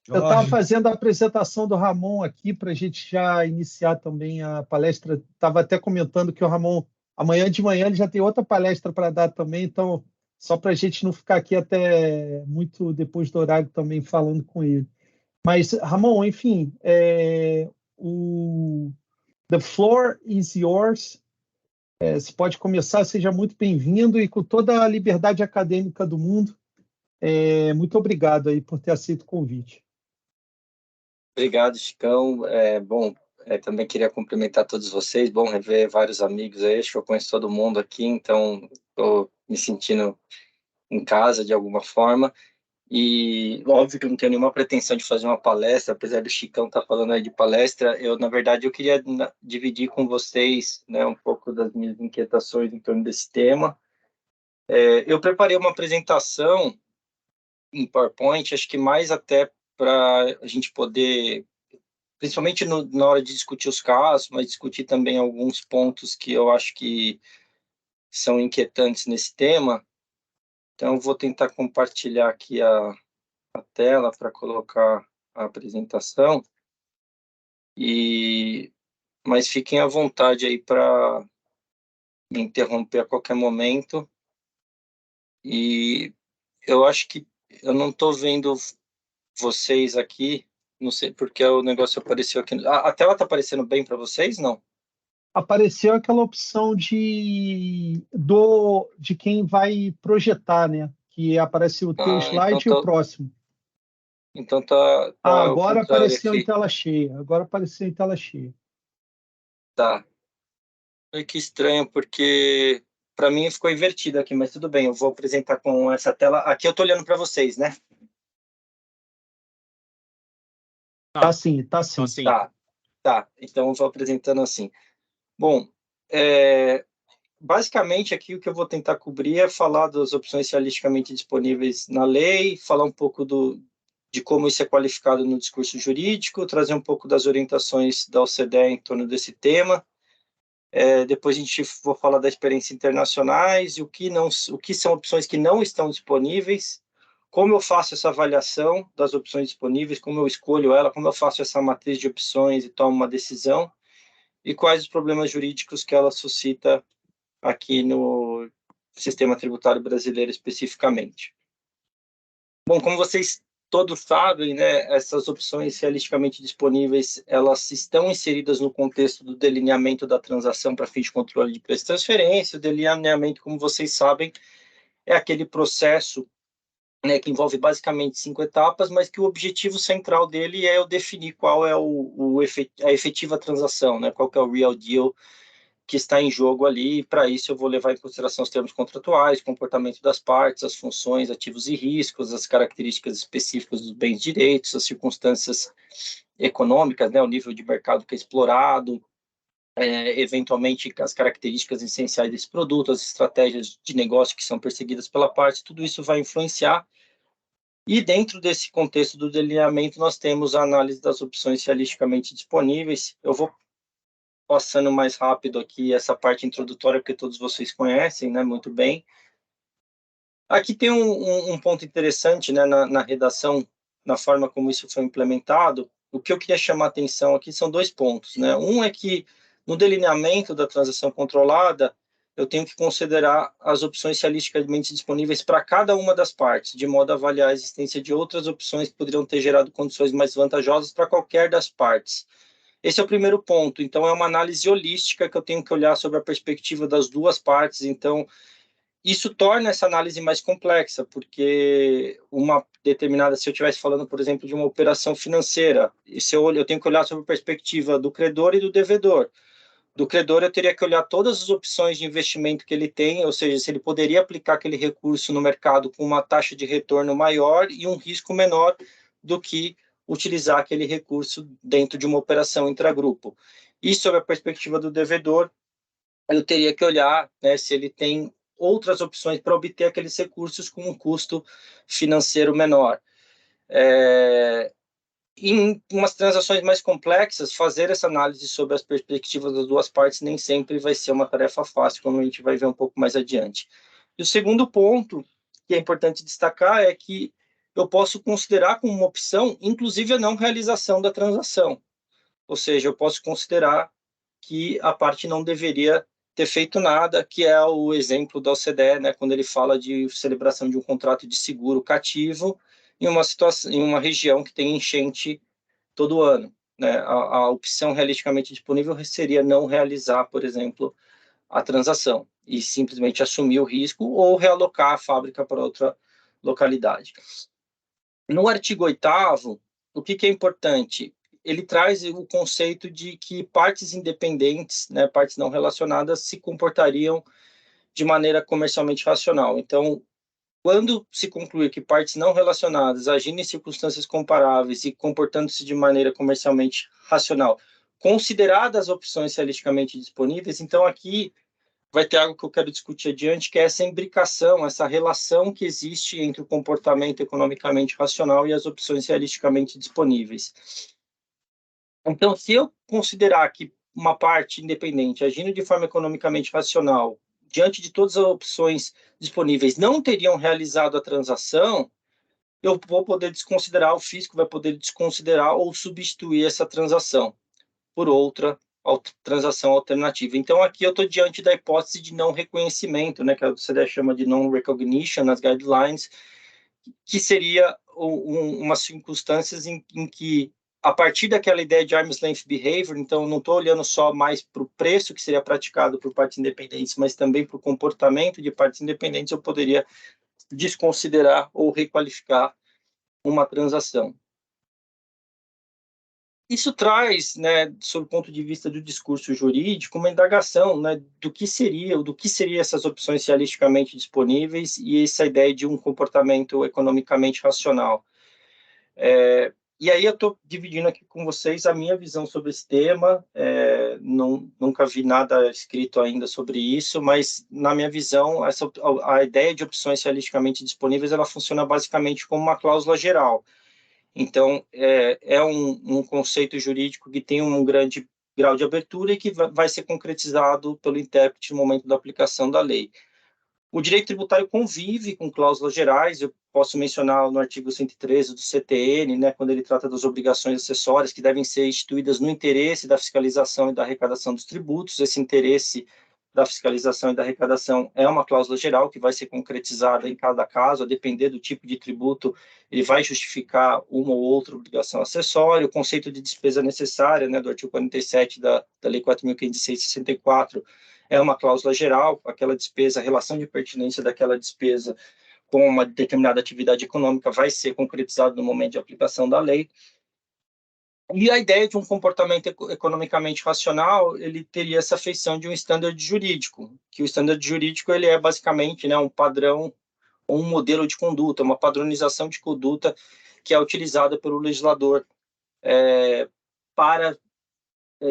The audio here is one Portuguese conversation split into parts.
Eu estava Jorge. fazendo a apresentação do Ramon aqui para a gente já iniciar também a palestra. Estava até comentando que o Ramon, amanhã de manhã, ele já tem outra palestra para dar também, então, só para a gente não ficar aqui até muito depois do horário também falando com ele. Mas, Ramon, enfim, The floor is yours. Você pode começar, seja muito bem-vindo e com toda a liberdade acadêmica do mundo. Muito obrigado aí por ter aceito o convite. Obrigado, Chicão. Também queria cumprimentar todos vocês. Bom rever vários amigos aí. Acho que eu conheço todo mundo aqui, então estou me sentindo em casa de alguma forma. E óbvio que eu não tenho nenhuma pretensão de fazer uma palestra, apesar do Chicão estar falando aí de palestra. Na verdade, eu queria dividir com vocês, né, um pouco das minhas inquietações em torno desse tema. Eu preparei uma apresentação em PowerPoint, acho que mais até para a gente poder, principalmente na hora de discutir os casos, mas discutir também alguns pontos que eu acho que são inquietantes nesse tema. Então, eu vou tentar compartilhar aqui a tela para colocar a apresentação, mas fiquem à vontade aí para me interromper a qualquer momento. E eu acho que eu não estou vendo vocês aqui, não sei porque o negócio apareceu aqui. A tela está aparecendo bem para vocês, não? Apareceu aquela opção de quem vai projetar, né? Que aparece o teu slide e o próximo. Então tá ao Agora contrário apareceu em aqui. tela cheia. Agora apareceu em tela cheia. Tá. Que estranho, porque para mim ficou invertido aqui, mas tudo bem, eu vou apresentar com essa tela. Aqui eu estou olhando para vocês, né? Tá sim, tá sim. Tá. Então eu vou apresentando assim. Bom, basicamente aqui o que eu vou tentar cobrir é falar das opções realisticamente disponíveis na lei, falar um pouco de como isso é qualificado no discurso jurídico, trazer um pouco das orientações da OCDE em torno desse tema. Depois a gente vou falar das experiências internacionais e o que são opções que não estão disponíveis, como eu faço essa avaliação das opções disponíveis, como eu escolho ela, como eu faço essa matriz de opções e tomo uma decisão, e quais os problemas jurídicos que ela suscita aqui no sistema tributário brasileiro especificamente. Bom, como vocês todos sabem, né, essas opções realisticamente disponíveis, elas estão inseridas no contexto do delineamento da transação para fins de controle de preço de transferência. O delineamento, como vocês sabem, é aquele processo, né, que envolve basicamente 5 etapas, mas que o objetivo central dele é eu definir qual é a efetiva transação, né, qual que é o real deal que está em jogo ali, e para isso eu vou levar em consideração os termos contratuais, o comportamento das partes, as funções, ativos e riscos, as características específicas dos bens e direitos, as circunstâncias econômicas, né, o nível de mercado que é explorado, eventualmente as características essenciais desse produto, as estratégias de negócio que são perseguidas pela parte, tudo isso vai influenciar. E dentro desse contexto do delineamento, nós temos a análise das opções realisticamente disponíveis. Eu vou passando mais rápido aqui essa parte introdutória, porque todos vocês conhecem, né, muito bem. Aqui tem um ponto interessante, né, na redação, na forma como isso foi implementado. O que eu queria chamar a atenção aqui são 2 pontos, né? Um é que no delineamento da transação controlada, eu tenho que considerar as opções realisticamente disponíveis para cada uma das partes, de modo a avaliar a existência de outras opções que poderiam ter gerado condições mais vantajosas para qualquer das partes. Esse é o primeiro ponto. Então, é uma análise holística que eu tenho que olhar sobre a perspectiva das duas partes. Então, isso torna essa análise mais complexa, porque se eu estivesse falando, por exemplo, de uma operação financeira, eu tenho que olhar sobre a perspectiva do credor e do devedor. Do credor, eu teria que olhar todas as opções de investimento que ele tem, ou seja, se ele poderia aplicar aquele recurso no mercado com uma taxa de retorno maior e um risco menor do que utilizar aquele recurso dentro de uma operação intragrupo. E sob a perspectiva do devedor, eu teria que olhar, né, se ele tem outras opções para obter aqueles recursos com um custo financeiro menor. Em umas transações mais complexas, fazer essa análise sobre as perspectivas das duas partes nem sempre vai ser uma tarefa fácil, como a gente vai ver um pouco mais adiante. E o segundo ponto que é importante destacar é que eu posso considerar como uma opção, inclusive, a não realização da transação. Ou seja, eu posso considerar que a parte não deveria ter feito nada, que é o exemplo da OCDE, né, quando ele fala de celebração de um contrato de seguro cativo em uma situação, em uma região que tem enchente todo ano. Né? A opção realisticamente disponível seria não realizar, por exemplo, a transação e simplesmente assumir o risco ou realocar a fábrica para outra localidade. No artigo 8º, o que é importante? Ele traz o conceito de que partes independentes, né, partes não relacionadas, se comportariam de maneira comercialmente racional. Então, quando se concluir que partes não relacionadas agindo em circunstâncias comparáveis e comportando-se de maneira comercialmente racional, consideradas opções realisticamente disponíveis, então aqui vai ter algo que eu quero discutir adiante, que é essa imbricação, essa relação que existe entre o comportamento economicamente racional e as opções realisticamente disponíveis. Então, se eu considerar que uma parte independente agindo de forma economicamente racional, diante de todas as opções disponíveis, não teriam realizado a transação, eu vou poder desconsiderar, o fisco vai poder desconsiderar ou substituir essa transação por outra transação alternativa. Então, aqui eu estou diante da hipótese de não reconhecimento, né, que a OCDE chama de non-recognition nas guidelines, que seria umas circunstâncias em que, a partir daquela ideia de arm's length behavior, então não estou olhando só mais para o preço que seria praticado por partes independentes, mas também para o comportamento de partes independentes, eu poderia desconsiderar ou requalificar uma transação. Isso traz, né, sob o ponto de vista do discurso jurídico, uma indagação, né, do que seriam essas opções realisticamente disponíveis e essa ideia de um comportamento economicamente racional. E aí eu estou dividindo aqui com vocês a minha visão sobre esse tema. Nunca vi nada escrito ainda sobre isso, mas na minha visão, a ideia de opções realisticamente disponíveis, ela funciona basicamente como uma cláusula geral. Então, é um conceito jurídico que tem um grande grau de abertura e que vai ser concretizado pelo intérprete no momento da aplicação da lei. O direito tributário convive com cláusulas gerais, eu posso mencionar no artigo 113 do CTN, né, quando ele trata das obrigações acessórias que devem ser instituídas no interesse da fiscalização e da arrecadação dos tributos. Esse interesse da fiscalização e da arrecadação é uma cláusula geral que vai ser concretizada em cada caso, a depender do tipo de tributo, ele vai justificar uma ou outra obrigação acessória. O conceito de despesa necessária, né, do artigo 47 da Lei 4.506/64, é uma cláusula geral, aquela despesa, a relação de pertinência daquela despesa com uma determinada atividade econômica vai ser concretizada no momento de aplicação da lei. E a ideia de um comportamento economicamente racional, ele teria essa feição de um standard jurídico, que o standard jurídico ele é basicamente, né, um padrão, um modelo de conduta, uma padronização de conduta que é utilizada pelo legislador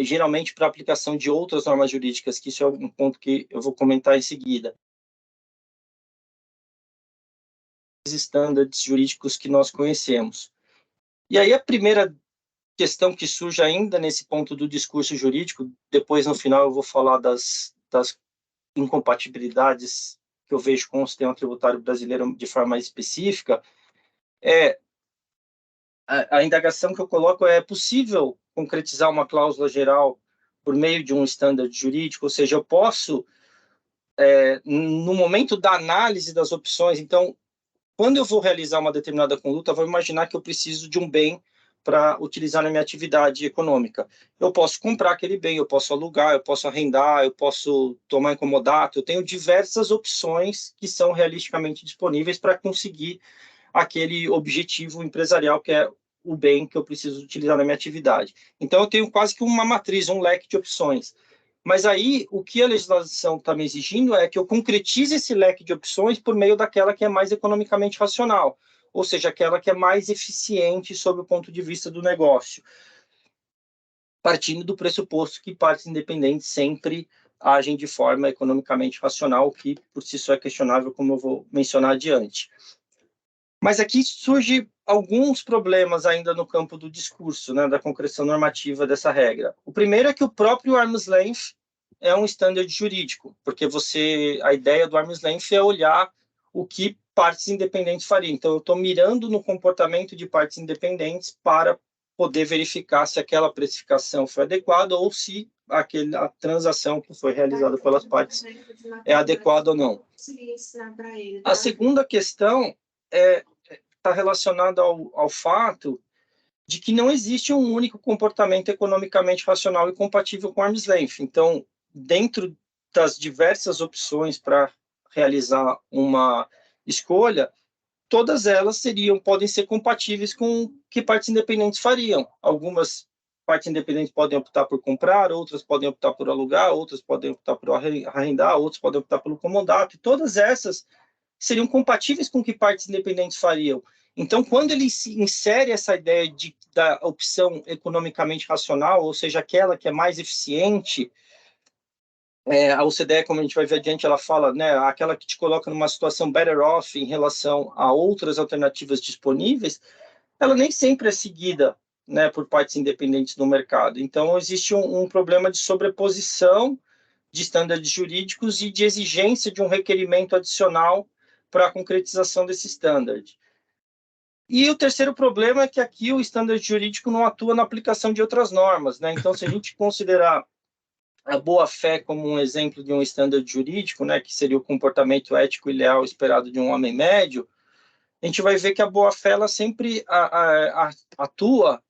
geralmente para aplicação de outras normas jurídicas, que isso é um ponto que eu vou comentar em seguida. Os estándares jurídicos que nós conhecemos. E aí a primeira questão que surge ainda nesse ponto do discurso jurídico, depois no final eu vou falar das incompatibilidades que eu vejo com o sistema tributário brasileiro de forma mais específica, a indagação que eu coloco é possível concretizar uma cláusula geral por meio de um standard jurídico, ou seja, eu posso, no momento da análise das opções, então, quando eu vou realizar uma determinada conduta, eu vou imaginar que eu preciso de um bem para utilizar na minha atividade econômica. Eu posso comprar aquele bem, eu posso alugar, eu posso arrendar, eu posso tomar em comodato, eu tenho diversas opções que são realisticamente disponíveis para conseguir aquele objetivo empresarial que é o bem que eu preciso utilizar na minha atividade. Então, eu tenho quase que uma matriz, um leque de opções. Mas aí, o que a legislação está me exigindo é que eu concretize esse leque de opções por meio daquela que é mais economicamente racional, ou seja, aquela que é mais eficiente sob o ponto de vista do negócio, partindo do pressuposto que partes independentes sempre agem de forma economicamente racional, que por si só é questionável, como eu vou mencionar adiante. Mas aqui surge alguns problemas ainda no campo do discurso, né, da concreção normativa dessa regra. O primeiro é que o próprio arm's length é um standard jurídico, porque a ideia do arm's length é olhar o que partes independentes fariam. Então, eu estou mirando no comportamento de partes independentes para poder verificar se aquela precificação foi adequada ou se a transação que foi realizada pelas partes é adequada ou não. A segunda questão está relacionada ao fato de que não existe um único comportamento economicamente racional e compatível com arm's length. Então, dentro das diversas opções para realizar uma escolha, todas elas podem ser compatíveis com o que partes independentes fariam. Algumas partes independentes podem optar por comprar, outras podem optar por alugar, outras podem optar por arrendar, outras podem optar pelo comodato. E todas essas seriam compatíveis com o que partes independentes fariam. Então, quando ele insere essa ideia da opção economicamente racional, ou seja, aquela que é mais eficiente, a OCDE, como a gente vai ver adiante, ela fala, né, aquela que te coloca numa situação better off em relação a outras alternativas disponíveis, ela nem sempre é seguida, né, por partes independentes no mercado. Então, existe um problema de sobreposição de estándares jurídicos e de exigência de um requerimento adicional para a concretização desse standard. E o terceiro problema é que aqui o standard jurídico não atua na aplicação de outras normas, né? Então, se a gente considerar a boa-fé como um exemplo de um standard jurídico, né, que seria o comportamento ético e leal esperado de um homem médio, a gente vai ver que a boa-fé ela sempre atua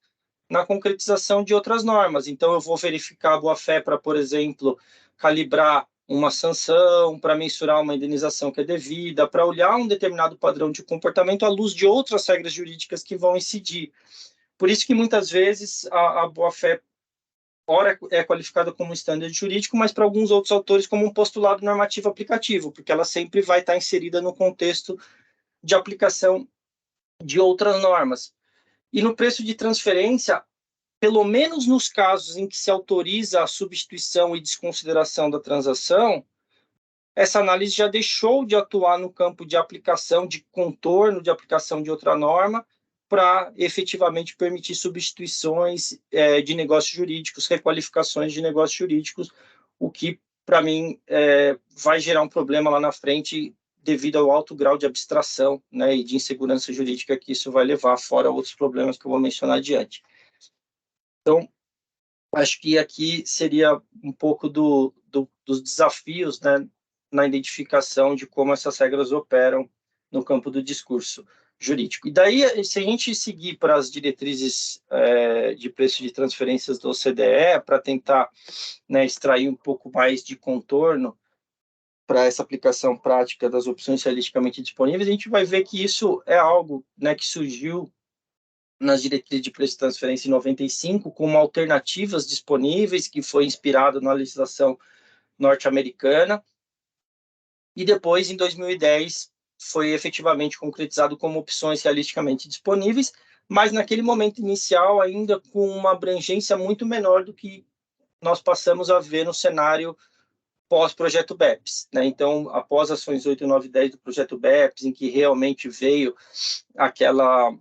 na concretização de outras normas. Então, eu vou verificar a boa-fé para, por exemplo, calibrar uma sanção, para mensurar uma indenização que é devida, para olhar um determinado padrão de comportamento à luz de outras regras jurídicas que vão incidir. Por isso que, muitas vezes, a boa-fé ora é qualificada como standard jurídico, mas para alguns outros autores como um postulado normativo aplicativo, porque ela sempre vai estar inserida no contexto de aplicação de outras normas. E no preço de transferência, pelo menos nos casos em que se autoriza a substituição e desconsideração da transação, essa análise já deixou de atuar no campo de aplicação, de contorno de aplicação de outra norma, para efetivamente permitir substituições de negócios jurídicos, requalificações de negócios jurídicos, o que, para mim, vai gerar um problema lá na frente devido ao alto grau de abstração, né, e de insegurança jurídica que isso vai levar, fora outros problemas que eu vou mencionar adiante. Então, acho que aqui seria um pouco dos desafios, né, na identificação de como essas regras operam no campo do discurso jurídico. E daí, se a gente seguir para as diretrizes de preço de transferências do OCDE, para tentar, né, extrair um pouco mais de contorno para essa aplicação prática das opções realisticamente disponíveis, a gente vai ver que isso é algo, né, que surgiu nas diretrizes de preço de transferência em 95, como alternativas disponíveis, que foi inspirado na legislação norte-americana, e depois, em 2010, foi efetivamente concretizado como opções realisticamente disponíveis, mas naquele momento inicial ainda com uma abrangência muito menor do que nós passamos a ver no cenário pós-projeto BEPS, né? Então, após ações 8, 9 e 10 do projeto BEPS, em que realmente veio aquela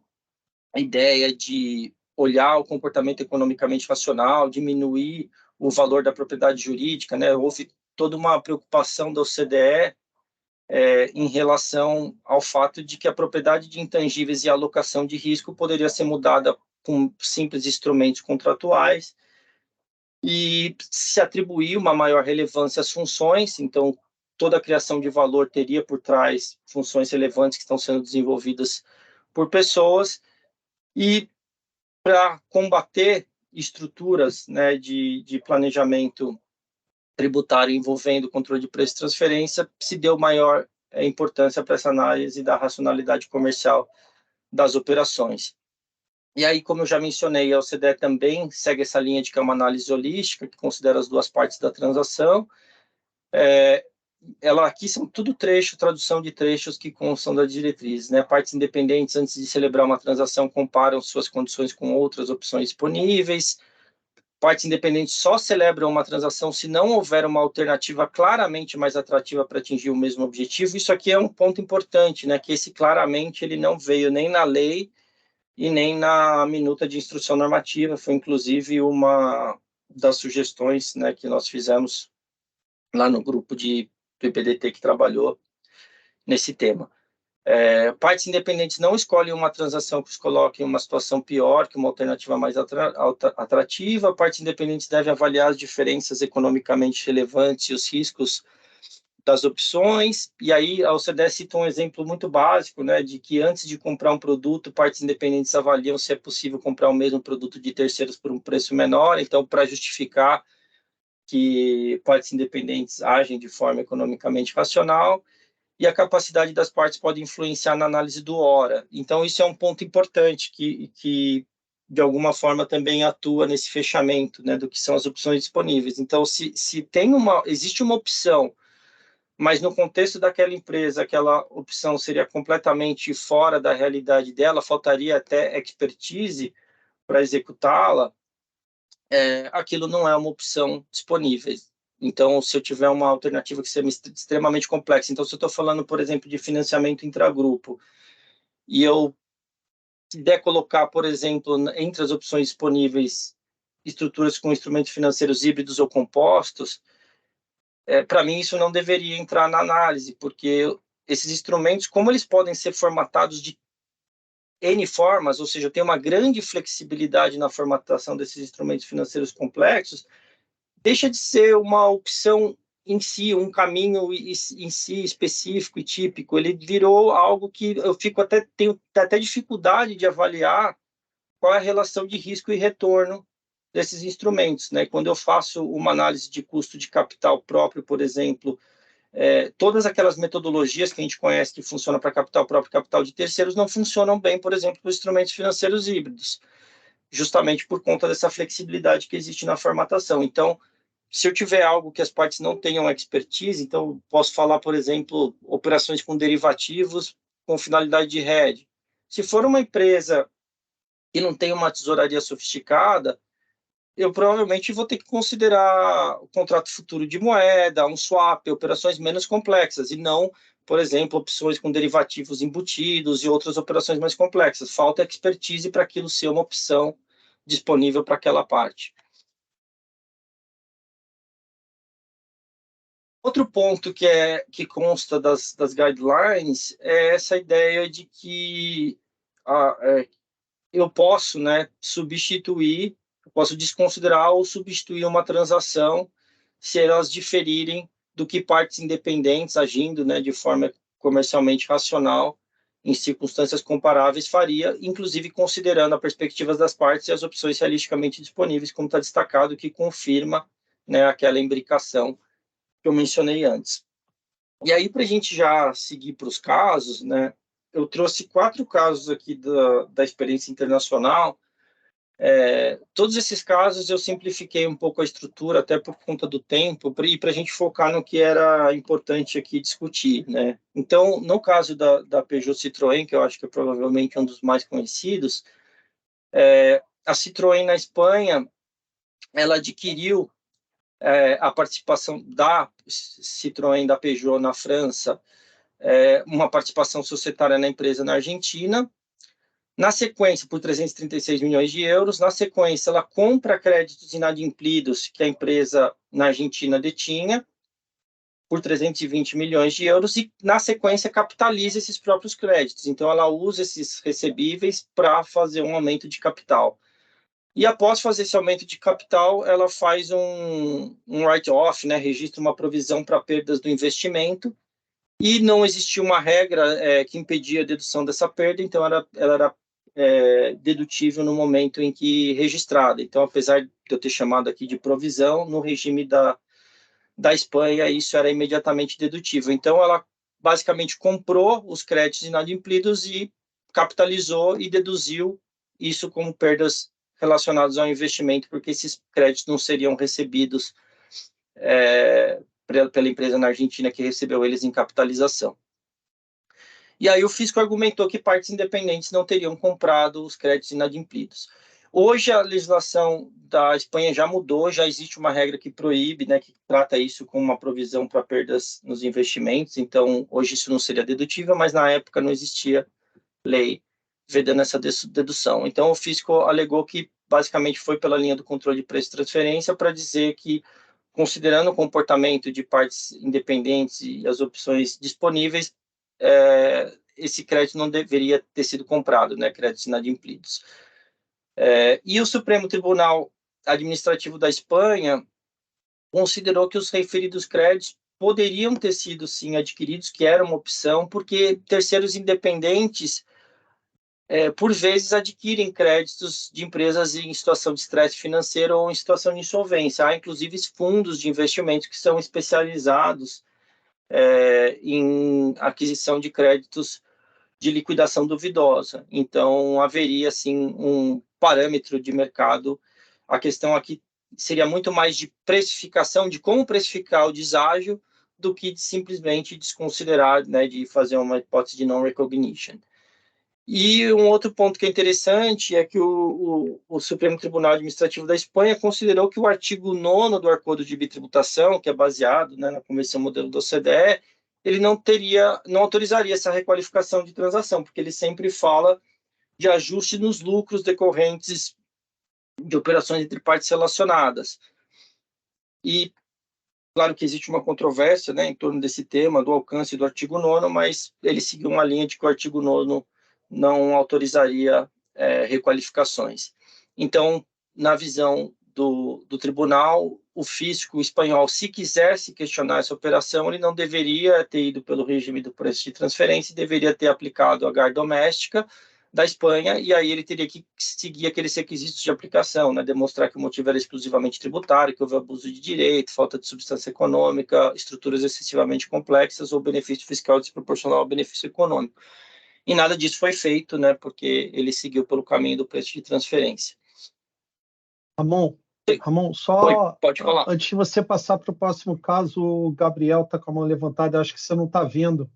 ideia de olhar o comportamento economicamente racional, diminuir o valor da propriedade jurídica, né? Houve toda uma preocupação da OCDE em relação ao fato de que a propriedade de intangíveis e a alocação de risco poderia ser mudada com simples instrumentos contratuais e se atribuir uma maior relevância às funções. Então, toda a criação de valor teria por trás funções relevantes que estão sendo desenvolvidas por pessoas. E para combater estruturas, né, de planejamento tributário envolvendo controle de preço e transferência, se deu maior importância para essa análise da racionalidade comercial das operações. E aí, como eu já mencionei, a OCDE também segue essa linha de que é uma análise holística, que considera as duas partes da transação. Ela aqui são tudo tradução de trechos que constam das diretrizes, né? Partes independentes, antes de celebrar uma transação, comparam suas condições com outras opções disponíveis. Partes independentes só celebram uma transação se não houver uma alternativa claramente mais atrativa para atingir o mesmo objetivo. Isso aqui é um ponto importante, né? Que esse claramente ele não veio nem na lei e nem na minuta de instrução normativa. Foi inclusive uma das sugestões, né, que nós fizemos lá no grupo do IPDT que trabalhou nesse tema. Partes independentes não escolhem uma transação que os coloque em uma situação pior que uma alternativa mais atrativa. Partes independentes devem avaliar as diferenças economicamente relevantes e os riscos das opções. E aí a OCDE cita um exemplo muito básico, né, de que antes de comprar um produto, partes independentes avaliam se é possível comprar o mesmo produto de terceiros por um preço menor. Então, para justificar que partes independentes agem de forma economicamente racional, e a capacidade das partes pode influenciar na análise do HORA. Então, isso é um ponto importante que de alguma forma, também atua nesse fechamento, né, do que são as opções disponíveis. Então, se existe uma opção, mas no contexto daquela empresa, aquela opção seria completamente fora da realidade dela, faltaria até expertise para executá-la, aquilo não é uma opção disponível. Então, se eu tiver uma alternativa que seja extremamente complexa, então, se eu estou falando, por exemplo, de financiamento intragrupo, e eu quiser colocar, por exemplo, entre as opções disponíveis, estruturas com instrumentos financeiros híbridos ou compostos, para mim isso não deveria entrar na análise, porque esses instrumentos, como eles podem ser formatados de N formas, ou seja, tem uma grande flexibilidade na formatação desses instrumentos financeiros complexos, deixa de ser uma opção em si, um caminho em si específico e típico. Ele virou algo que eu tenho até dificuldade de avaliar qual é a relação de risco e retorno desses instrumentos, né? Quando eu faço uma análise de custo de capital próprio, por exemplo, todas aquelas metodologias que a gente conhece que funcionam para capital próprio e capital de terceiros não funcionam bem, por exemplo, para os instrumentos financeiros híbridos, justamente por conta dessa flexibilidade que existe na formatação. Então, se eu tiver algo que as partes não tenham expertise, então posso falar, por exemplo, operações com derivativos com finalidade de hedge. Se for uma empresa que não tem uma tesouraria sofisticada, eu provavelmente vou ter que considerar o contrato futuro de moeda, um swap, operações menos complexas, e não, por exemplo, opções com derivativos embutidos e outras operações mais complexas. Falta expertise para aquilo ser uma opção disponível para aquela parte. Outro ponto que consta das guidelines é essa ideia de que eu posso, né, substituir, eu posso desconsiderar ou substituir uma transação se elas diferirem do que partes independentes agindo, né, de forma comercialmente racional em circunstâncias comparáveis faria, inclusive considerando a perspectiva das partes e as opções realisticamente disponíveis, como está destacado, que confirma, né, aquela imbricação que eu mencionei antes. E aí, para a gente já seguir para os casos, né, eu trouxe 4 casos aqui da experiência internacional. Todos esses casos eu simplifiquei um pouco a estrutura, até por conta do tempo, e para a gente focar no que era importante aqui discutir, né? Então, no caso da Peugeot Citroën, que eu acho que é provavelmente um dos mais conhecidos, a Citroën na Espanha, ela adquiriu a participação da Citroën da Peugeot na França, uma participação societária na empresa na Argentina. Na sequência, por 336 milhões de euros. Na sequência, ela compra créditos inadimplidos que a empresa na Argentina detinha por 320 milhões de euros e, na sequência, capitaliza esses próprios créditos. Então, ela usa esses recebíveis para fazer um aumento de capital. E após fazer esse aumento de capital, ela faz um write-off, né? Registra uma provisão para perdas do investimento, e não existia uma regra que impedia a dedução dessa perda, então ela era dedutível no momento em que registrada. Então, apesar de eu ter chamado aqui de provisão, no regime da Espanha, isso era imediatamente dedutível. Então, ela basicamente comprou os créditos inadimplidos e capitalizou e deduziu isso como perdas relacionadas ao investimento, porque esses créditos não seriam recebidos pela empresa na Argentina que recebeu eles em capitalização. E aí o fisco argumentou que partes independentes não teriam comprado os créditos inadimplidos. Hoje a legislação da Espanha já mudou, já existe uma regra que proíbe, né, que trata isso como uma provisão para perdas nos investimentos, então hoje isso não seria dedutível, mas na época não existia lei vedando essa dedução. Então o fisco alegou que basicamente foi pela linha do controle de preço e transferência para dizer que, considerando o comportamento de partes independentes e as opções disponíveis, esse crédito não deveria ter sido comprado, né, créditos inadimplidos. E o Supremo Tribunal Administrativo da Espanha considerou que os referidos créditos poderiam ter sido, sim, adquiridos, que era uma opção, porque terceiros independentes, por vezes, adquirem créditos de empresas em situação de estresse financeiro ou em situação de insolvência. Há, inclusive, fundos de investimento que são especializados em aquisição de créditos de liquidação duvidosa. Então, haveria, sim, um parâmetro de mercado. A questão aqui seria muito mais de precificação, de como precificar o deságio, do que de simplesmente desconsiderar, né, de fazer uma hipótese de non-recognition. E um outro ponto que é interessante é que o Supremo Tribunal Administrativo da Espanha considerou que o artigo 9º do Acordo de Bitributação, que é baseado, né, na Convenção Modelo da OCDE, ele não autorizaria essa requalificação de transação, porque ele sempre fala de ajuste nos lucros decorrentes de operações entre partes relacionadas. E, claro que existe uma controvérsia, né, em torno desse tema, do alcance do artigo 9º, mas ele seguiu uma linha de que o artigo 9º não autorizaria requalificações. Então, na visão do tribunal, o fisco espanhol, se quisesse questionar essa operação, ele não deveria ter ido pelo regime do preço de transferência, deveria ter aplicado a GAR doméstica da Espanha, e aí ele teria que seguir aqueles requisitos de aplicação, né? Demonstrar que o motivo era exclusivamente tributário, que houve abuso de direito, falta de substância econômica, estruturas excessivamente complexas ou benefício fiscal desproporcional ao benefício econômico. E nada disso foi feito, né? Porque ele seguiu pelo caminho do preço de transferência. Ramon, só pode falar. antes de você passar para o próximo caso, o Gabriel está com a mão levantada, eu acho que você não está vendo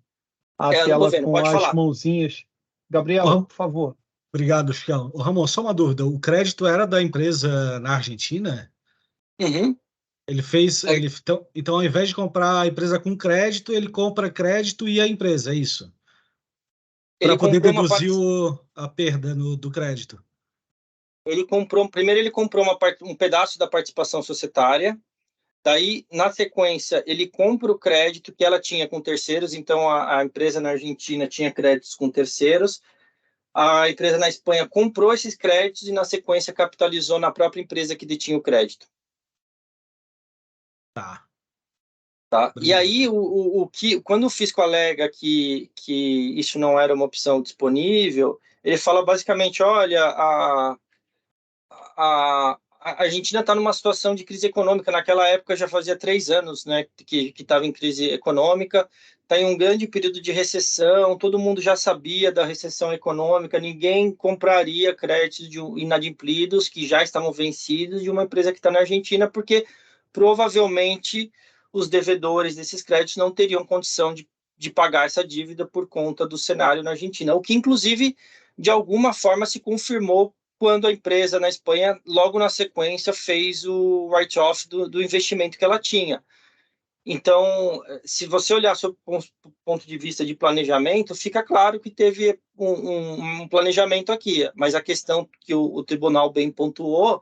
a tela vendo, com as falar. mãozinhas. Gabriel, por favor. Obrigado, Chião. Ramon, só uma dúvida. O crédito era da empresa na Argentina? Uhum. Ele fez. Então, ao invés de comprar a empresa com crédito, ele compra crédito e a empresa, é isso? Para poder deduzir a perda do crédito. Primeiro ele comprou um pedaço da participação societária. Daí, na sequência, ele compra o crédito que ela tinha com terceiros. Então, a empresa na Argentina tinha créditos com terceiros. A empresa na Espanha comprou esses créditos e, na sequência, capitalizou na própria empresa que detinha o crédito. Tá. E aí, quando o fisco alega que isso não era uma opção disponível, ele fala basicamente, olha, a Argentina está numa situação de crise econômica. Naquela época já fazia 3 anos, né, que estava em crise econômica, está em um grande período de recessão, todo mundo já sabia da recessão econômica, ninguém compraria créditos inadimplidos que já estavam vencidos de uma empresa que está na Argentina, porque provavelmente os devedores desses créditos não teriam condição de pagar essa dívida por conta do cenário na Argentina, o que, inclusive, de alguma forma se confirmou quando a empresa na Espanha, logo na sequência, fez o write-off do investimento que ela tinha. Então, se você olhar sob o ponto de vista de planejamento, fica claro que teve um planejamento aqui, mas a questão que o tribunal bem pontuou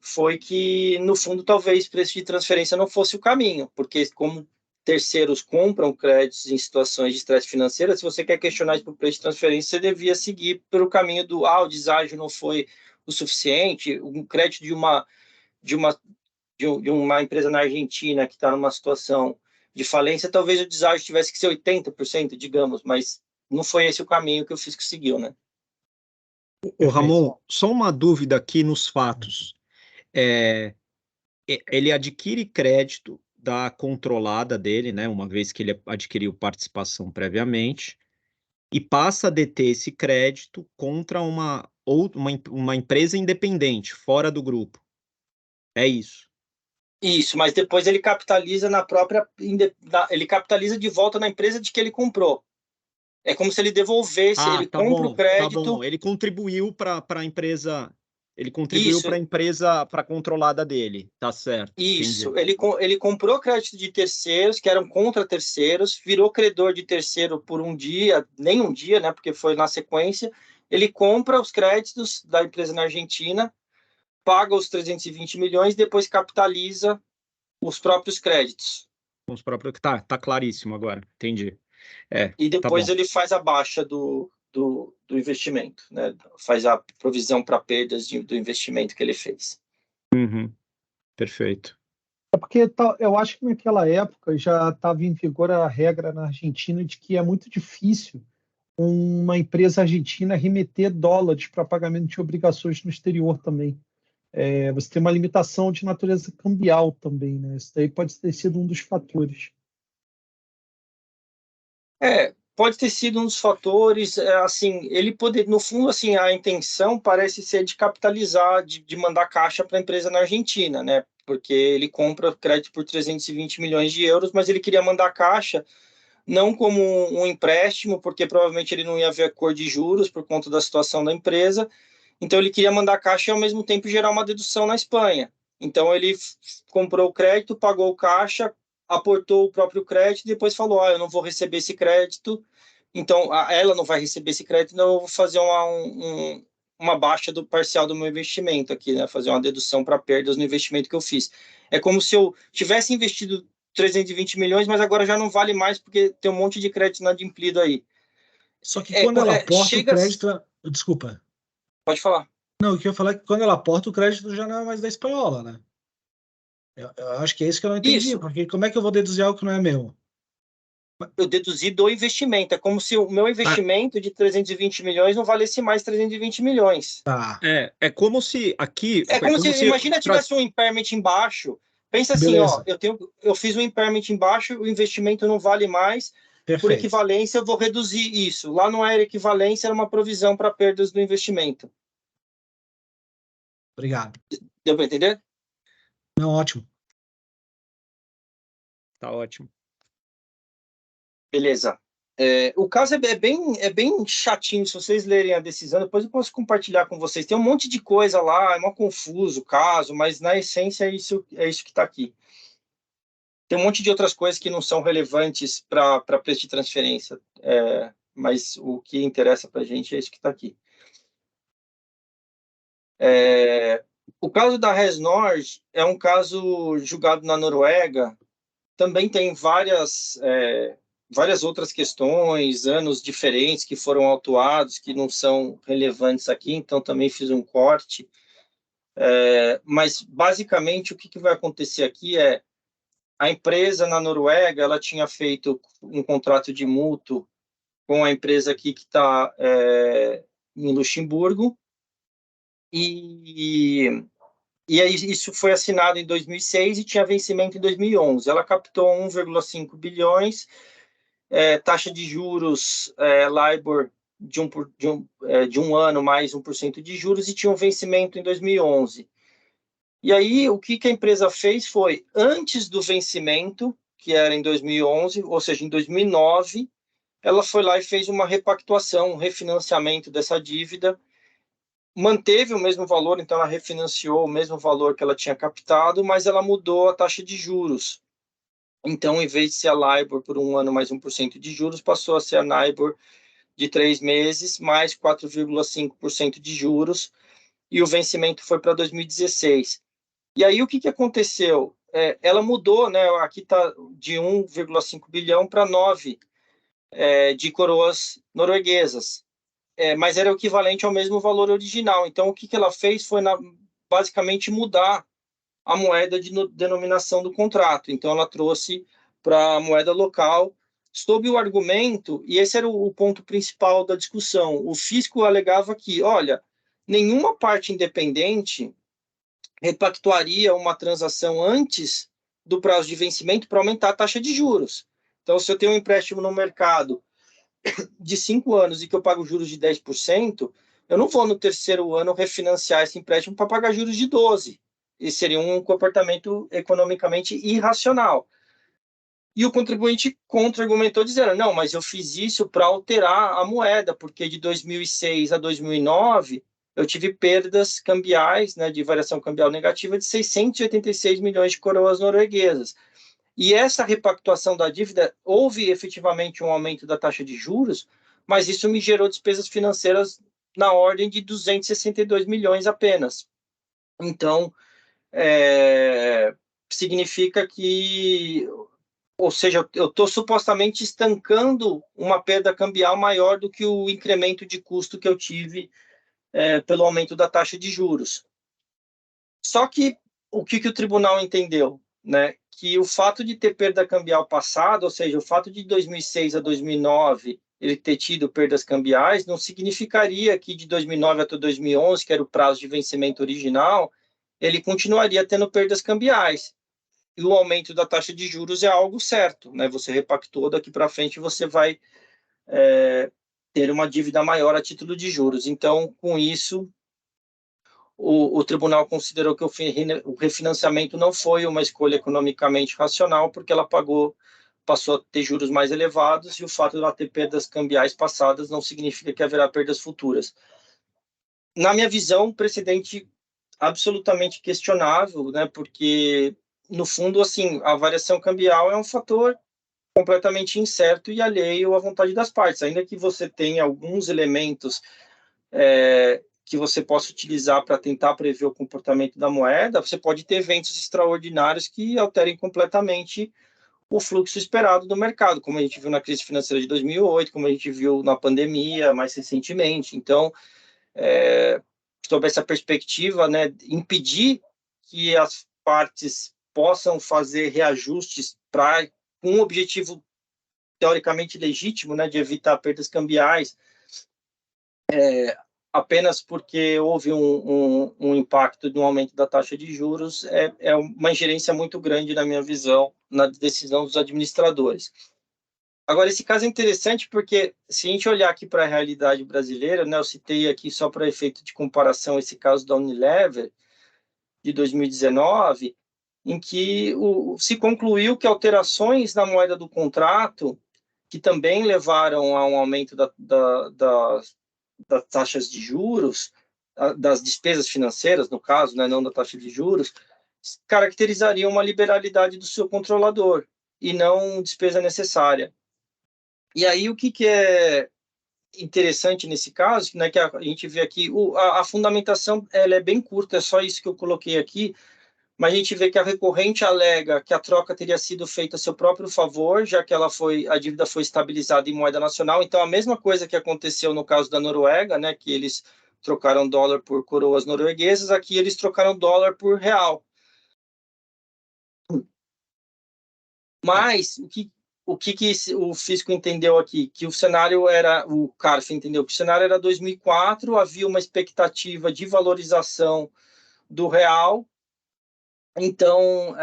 foi que, no fundo, talvez preço de transferência não fosse o caminho, porque como terceiros compram créditos em situações de estresse financeiro, se você quer questionar isso por preço de transferência, você devia seguir pelo caminho do o deságio não foi o suficiente, um crédito de uma empresa na Argentina que está numa situação de falência, talvez o deságio tivesse que ser 80%, digamos, mas não foi esse o caminho que o fisco seguiu, né? Ô, Ramon, só uma dúvida aqui nos fatos. Ele adquire crédito da controlada dele, né, uma vez que ele adquiriu participação previamente, e passa a deter esse crédito contra uma empresa independente, fora do grupo. É isso. Isso, mas depois ele capitaliza ele capitaliza de volta na empresa de que ele comprou. É como se ele devolvesse, ele compra o crédito. Tá bom. Ele contribuiu para a empresa. Ele contribuiu para a empresa, para a controlada dele, tá certo. Isso, ele comprou crédito de terceiros, que eram contra terceiros, virou credor de terceiro por um dia, nem um dia, né, porque foi na sequência. Ele compra os créditos da empresa na Argentina, paga os 320 milhões, depois capitaliza os próprios créditos. Os próprios, tá claríssimo agora, entendi. E depois tá ele faz a baixa do investimento, né? Faz a provisão para perdas do investimento que ele fez. Perfeito. É porque eu acho que naquela época já estava em vigor a regra na Argentina de que é muito difícil uma empresa argentina remeter dólares para pagamento de obrigações no exterior também. Você tem uma limitação de natureza cambial também, né? Isso daí pode ter sido um dos fatores. Pode ter sido um dos fatores, assim, ele poder, no fundo, assim, a intenção parece ser de capitalizar, de mandar caixa para a empresa na Argentina, né? Porque ele compra crédito por 320 milhões de euros, mas ele queria mandar caixa não como um empréstimo, porque provavelmente ele não ia ver a cor de juros por conta da situação da empresa. Então ele queria mandar caixa e ao mesmo tempo gerar uma dedução na Espanha. Então ele comprou o crédito, pagou o caixa, aportou o próprio crédito e depois falou: eu não vou receber esse crédito, então ela não vai receber esse crédito, então eu vou fazer uma baixa do parcial do meu investimento aqui, né? Fazer uma dedução para perdas no investimento que eu fiz. É como se eu tivesse investido 320 milhões, mas agora já não vale mais porque tem um monte de crédito inadimplido aí. Só que quando ela aporta o crédito... Desculpa. Pode falar. Não, o que eu ia falar é que quando ela aporta o crédito já não é mais da espanhola, né? Eu acho que é isso que eu não entendi, Isso. porque como é que eu vou deduzir algo que não é meu? Eu deduzi do investimento. É como se o meu investimento de 320 milhões não valesse mais 320 milhões. Tá. É como se aqui... É como se, imagina, tivesse um impairment embaixo. Pensa assim, Beleza. eu fiz um impairment embaixo, o investimento não vale mais. Perfeito. Por equivalência, eu vou reduzir isso. Lá não era equivalência, era uma provisão para perdas do investimento. Obrigado. Deu para entender? Não, ótimo. Tá ótimo. Beleza. O caso é bem chatinho. Se vocês lerem a decisão, depois eu posso compartilhar com vocês. Tem um monte de coisa lá, é mó confuso o caso, mas na essência é isso que está aqui. Tem um monte de outras coisas que não são relevantes para preço de transferência, mas o que interessa para a gente é isso que está aqui. O caso da Resnord é um caso julgado na Noruega. Também tem várias outras questões, anos diferentes que foram autuados, que não são relevantes aqui, então também fiz um corte. Mas, basicamente, o que vai acontecer aqui é a empresa na Noruega ela tinha feito um contrato de mútuo com a empresa aqui que está em Luxemburgo, e aí isso foi assinado em 2006 e tinha vencimento em 2011. Ela captou 1,5 bilhões, taxa de juros LIBOR de um ano mais 1% de juros e tinha um vencimento em 2011. E aí o que a empresa fez foi, antes do vencimento, que era em 2011, ou seja, em 2009, ela foi lá e fez uma repactuação, um refinanciamento dessa dívida, manteve o mesmo valor, então ela refinanciou o mesmo valor que ela tinha captado, mas ela mudou a taxa de juros. Então, em vez de ser a LIBOR por um ano mais 1% de juros, passou a ser a NIBOR de 3 meses mais 4,5% de juros, e o vencimento foi para 2016. E aí, o que aconteceu? Ela mudou, né? Aqui está de 1,5 bilhão para 9 de coroas norueguesas, mas era o equivalente ao mesmo valor original. Então, o que ela fez foi, basicamente, mudar a moeda de denominação do contrato. Então, ela trouxe para a moeda local, sob o argumento, e esse era o ponto principal da discussão, o fisco alegava que, olha, nenhuma parte independente repactuaria uma transação antes do prazo de vencimento para aumentar a taxa de juros. Então, se eu tenho um empréstimo no mercado de 5 anos e que eu pago juros de 10%, eu não vou no terceiro ano refinanciar esse empréstimo para pagar juros de 12%. Isso seria um comportamento economicamente irracional. E o contribuinte contra-argumentou dizendo, não, mas eu fiz isso para alterar a moeda, porque de 2006 a 2009 eu tive perdas cambiais, né, de variação cambial negativa de 686 milhões de coroas norueguesas. E essa repactuação da dívida, houve efetivamente um aumento da taxa de juros, mas isso me gerou despesas financeiras na ordem de 262 milhões apenas. Então, significa que ou seja, eu estou supostamente estancando uma perda cambial maior do que o incremento de custo que eu tive pelo aumento da taxa de juros. Só que o que o tribunal entendeu? Né? Que o fato de ter perda cambial passada, ou seja, o fato de 2006 a 2009 ele ter tido perdas cambiais, não significaria que de 2009 até 2011, que era o prazo de vencimento original, ele continuaria tendo perdas cambiais. E o aumento da taxa de juros é algo certo, né? Você repactou, daqui para frente você vai ter uma dívida maior a título de juros. Então, com isso, o tribunal considerou que o refinanciamento não foi uma escolha economicamente racional, porque ela passou a ter juros mais elevados, e o fato de ela ter perdas cambiais passadas não significa que haverá perdas futuras. Na minha visão, um precedente absolutamente questionável, né? Porque, no fundo, assim, a variação cambial é um fator completamente incerto e alheio à vontade das partes, ainda que você tenha alguns elementos que você possa utilizar para tentar prever o comportamento da moeda, você pode ter eventos extraordinários que alterem completamente o fluxo esperado do mercado, como a gente viu na crise financeira de 2008, como a gente viu na pandemia mais recentemente. Então, sob essa perspectiva, né, impedir que as partes possam fazer reajustes com um objetivo teoricamente legítimo, né, de evitar perdas cambiais, apenas porque houve um impacto no aumento da taxa de juros, é uma ingerência muito grande, na minha visão, na decisão dos administradores. Agora, esse caso é interessante porque, se a gente olhar aqui para a realidade brasileira, né, eu citei aqui só para efeito de comparação esse caso da Unilever, de 2019, em que se concluiu que alterações na moeda do contrato, que também levaram a um aumento das taxas de juros, das despesas financeiras, no caso, né, não da taxa de juros, caracterizariam uma liberalidade do seu controlador e não despesa necessária. E aí, o que é interessante nesse caso, né, que a gente vê aqui, a fundamentação ela é bem curta, é só isso que eu coloquei aqui, mas a gente vê que a recorrente alega que a troca teria sido feita a seu próprio favor, já que a dívida foi estabilizada em moeda nacional. Então, a mesma coisa que aconteceu no caso da Noruega, né, que eles trocaram dólar por coroas norueguesas, aqui eles trocaram dólar por real. Mas o que o fisco entendeu aqui? Que o cenário o CARF entendeu que o cenário era 2004, havia uma expectativa de valorização do real. Então,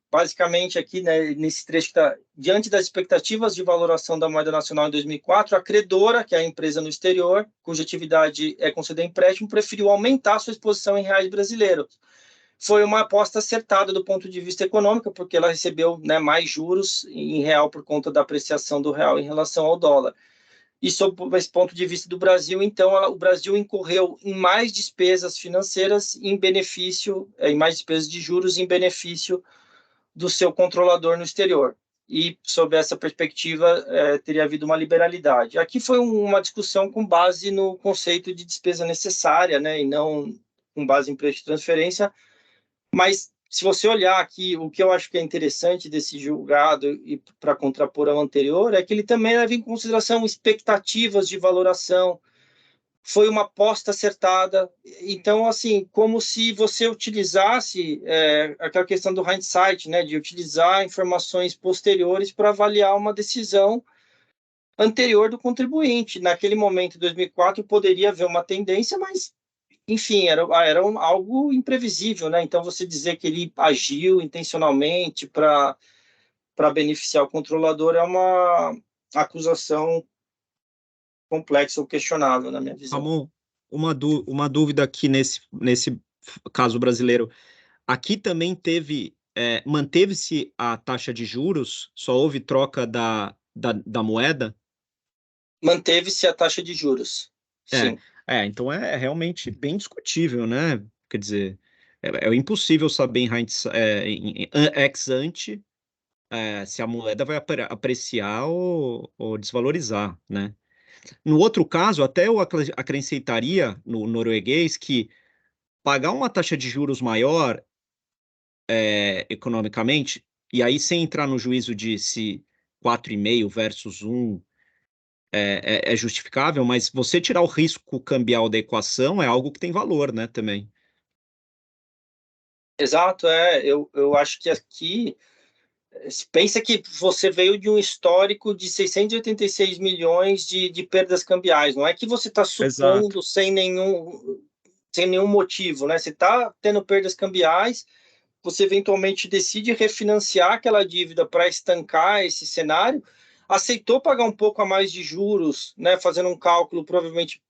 basicamente aqui, né, nesse trecho que está, diante das expectativas de valoração da moeda nacional em 2004, a credora, que é a empresa no exterior, cuja atividade é conceder empréstimo, preferiu aumentar sua exposição em reais brasileiros. Foi uma aposta acertada do ponto de vista econômico, porque ela recebeu, né, mais juros em real por conta da apreciação do real em relação ao dólar. E sob esse ponto de vista do Brasil, então, o Brasil incorreu em mais despesas financeiras em mais despesas de juros em benefício do seu controlador no exterior. E, sob essa perspectiva, teria havido uma liberalidade. Aqui foi uma discussão com base no conceito de despesa necessária, né, e não com base em preço de transferência. Mas, se você olhar aqui, o que eu acho que é interessante desse julgado, e para contrapor ao anterior, é que ele também leva em consideração expectativas de valoração. Foi uma aposta acertada. Então, assim, como se você utilizasse aquela questão do hindsight, né, de utilizar informações posteriores para avaliar uma decisão anterior do contribuinte. Naquele momento, em 2004, poderia haver uma tendência, mas enfim, era algo imprevisível, né? Então, você dizer que ele agiu intencionalmente para beneficiar o controlador é uma acusação complexa ou questionável, na minha visão. Ramon, uma dúvida aqui nesse caso brasileiro. Aqui também manteve-se a taxa de juros? Só houve troca da moeda? Manteve-se a taxa de juros, sim. Então é realmente bem discutível, né? Quer dizer, é impossível saber em ex ante se a moeda vai apreciar ou desvalorizar, né? No outro caso, até eu acrescentaria no norueguês que pagar uma taxa de juros maior economicamente E aí, sem entrar no juízo de se 4,5 versus 1 é justificável, mas você tirar o risco cambial da equação é algo que tem valor, né, também. Exato, eu acho que aqui, pensa que você veio de um histórico de 686 milhões de perdas cambiais, não é que você está supondo sem nenhum motivo, né? Você está tendo perdas cambiais, você eventualmente decide refinanciar aquela dívida para estancar esse cenário, aceitou pagar um pouco a mais de juros, né? Fazendo um cálculo provavelmente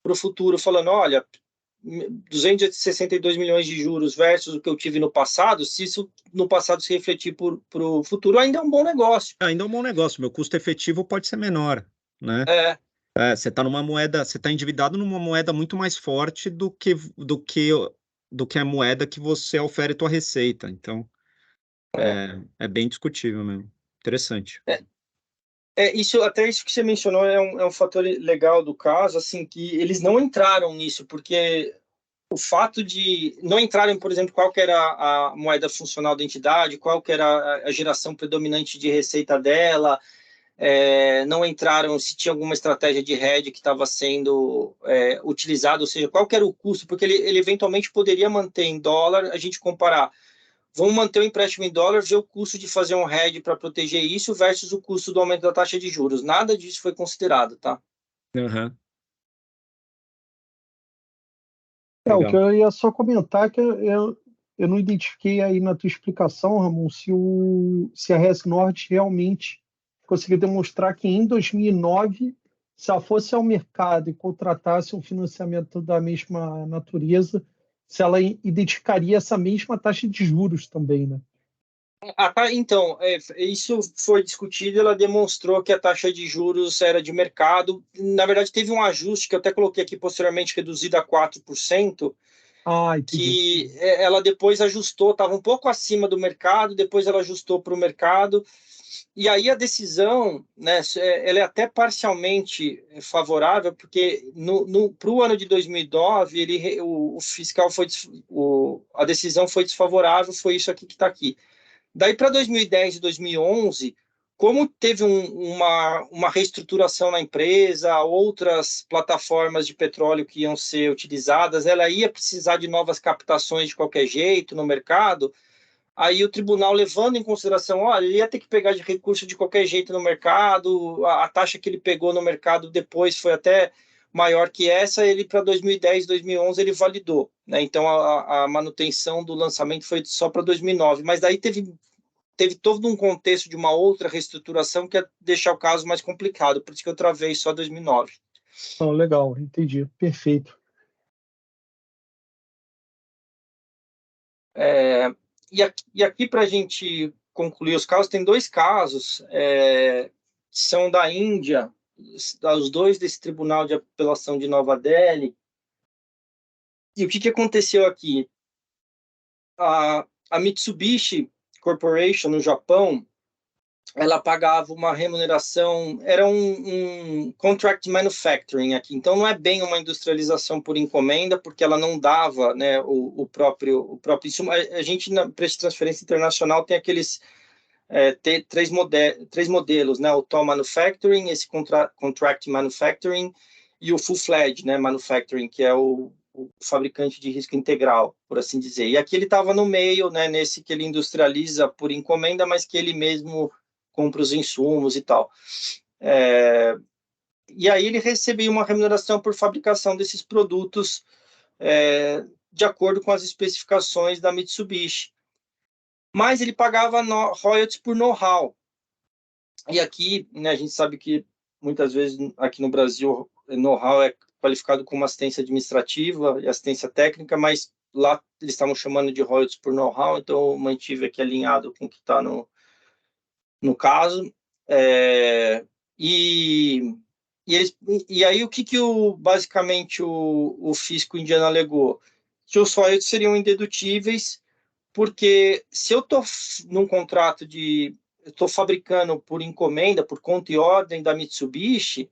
para o futuro, falando, olha, 262 milhões de juros versus o que eu tive no passado, se isso no passado se refletir para o futuro, ainda é um bom negócio. Ainda é um bom negócio, meu custo efetivo pode ser menor, né? Você está numa moeda, você está endividado numa moeda muito mais forte do que a moeda que você ofere tua receita. Então, é bem discutível mesmo. Interessante. Até isso que você mencionou é um fator legal do caso, assim, que eles não entraram nisso, porque o fato de não entrarem, por exemplo, qual que era a moeda funcional da entidade, qual que era a geração predominante de receita dela, não entraram se tinha alguma estratégia de hedge que estava sendo utilizada, ou seja, qual que era o custo, porque ele eventualmente poderia manter em dólar, a gente comparar, vamos manter o empréstimo em dólar, ver o custo de fazer um hedge para proteger isso versus o custo do aumento da taxa de juros. Nada disso foi considerado, tá? Uhum. O que eu ia só comentar que eu não identifiquei aí na tua explicação, Ramon, se a Hess Norte realmente conseguiu demonstrar que em 2009, se ela fosse ao mercado e contratasse um financiamento da mesma natureza, se ela identificaria essa mesma taxa de juros também, né? Então, isso foi discutido, ela demonstrou que a taxa de juros era de mercado. Na verdade, teve um ajuste que eu até coloquei aqui posteriormente, reduzido a 4%, que ela depois ajustou, estava um pouco acima do mercado, depois ela ajustou para o mercado. E aí a decisão, né, ela é até parcialmente favorável, porque para o ano de 2009, o fiscal a decisão foi desfavorável, foi isso aqui que está aqui. Daí para 2010 e 2011, como teve uma reestruturação na empresa, outras plataformas de petróleo que iam ser utilizadas, ela ia precisar de novas captações de qualquer jeito no mercado, aí o tribunal, levando em consideração, olha, ele ia ter que pegar de recurso de qualquer jeito no mercado, a taxa que ele pegou no mercado depois foi até maior que essa, ele para 2010, 2011 ele validou, né? Então a manutenção do lançamento foi só para 2009, mas daí teve todo um contexto de uma outra reestruturação que ia deixar o caso mais complicado, por isso que eu travei só 2009. Legal, entendi, perfeito. E aqui para a gente concluir os casos, tem dois casos que são da Índia, os dois desse Tribunal de Apelação de Nova Delhi. E o que aconteceu aqui? A Mitsubishi Corporation, no Japão, ela pagava uma remuneração, era um contract manufacturing aqui, então não é bem uma industrialização por encomenda, porque ela não dava, né, o próprio insumo. A gente, na preço de transferência internacional, tem aqueles três modelos, né, o toll manufacturing, esse contract manufacturing e o full-fledged, né, manufacturing, que é o fabricante de risco integral, por assim dizer. E aqui ele estava no meio, né, nesse que ele industrializa por encomenda, mas que ele mesmo compra os insumos e tal. E aí ele recebia uma remuneração por fabricação desses produtos de acordo com as especificações da Mitsubishi. Mas ele pagava royalties por know-how. E aqui, né, a gente sabe que muitas vezes aqui no Brasil know-how é qualificado como assistência administrativa e assistência técnica, mas lá eles estavam chamando de royalties por know-how, então eu mantive aqui alinhado com o que está no caso. E aí o que basicamente o fisco indiano alegou? Que os royalties seriam indedutíveis, porque se eu estou num contrato estou fabricando por encomenda, por conta e ordem da Mitsubishi,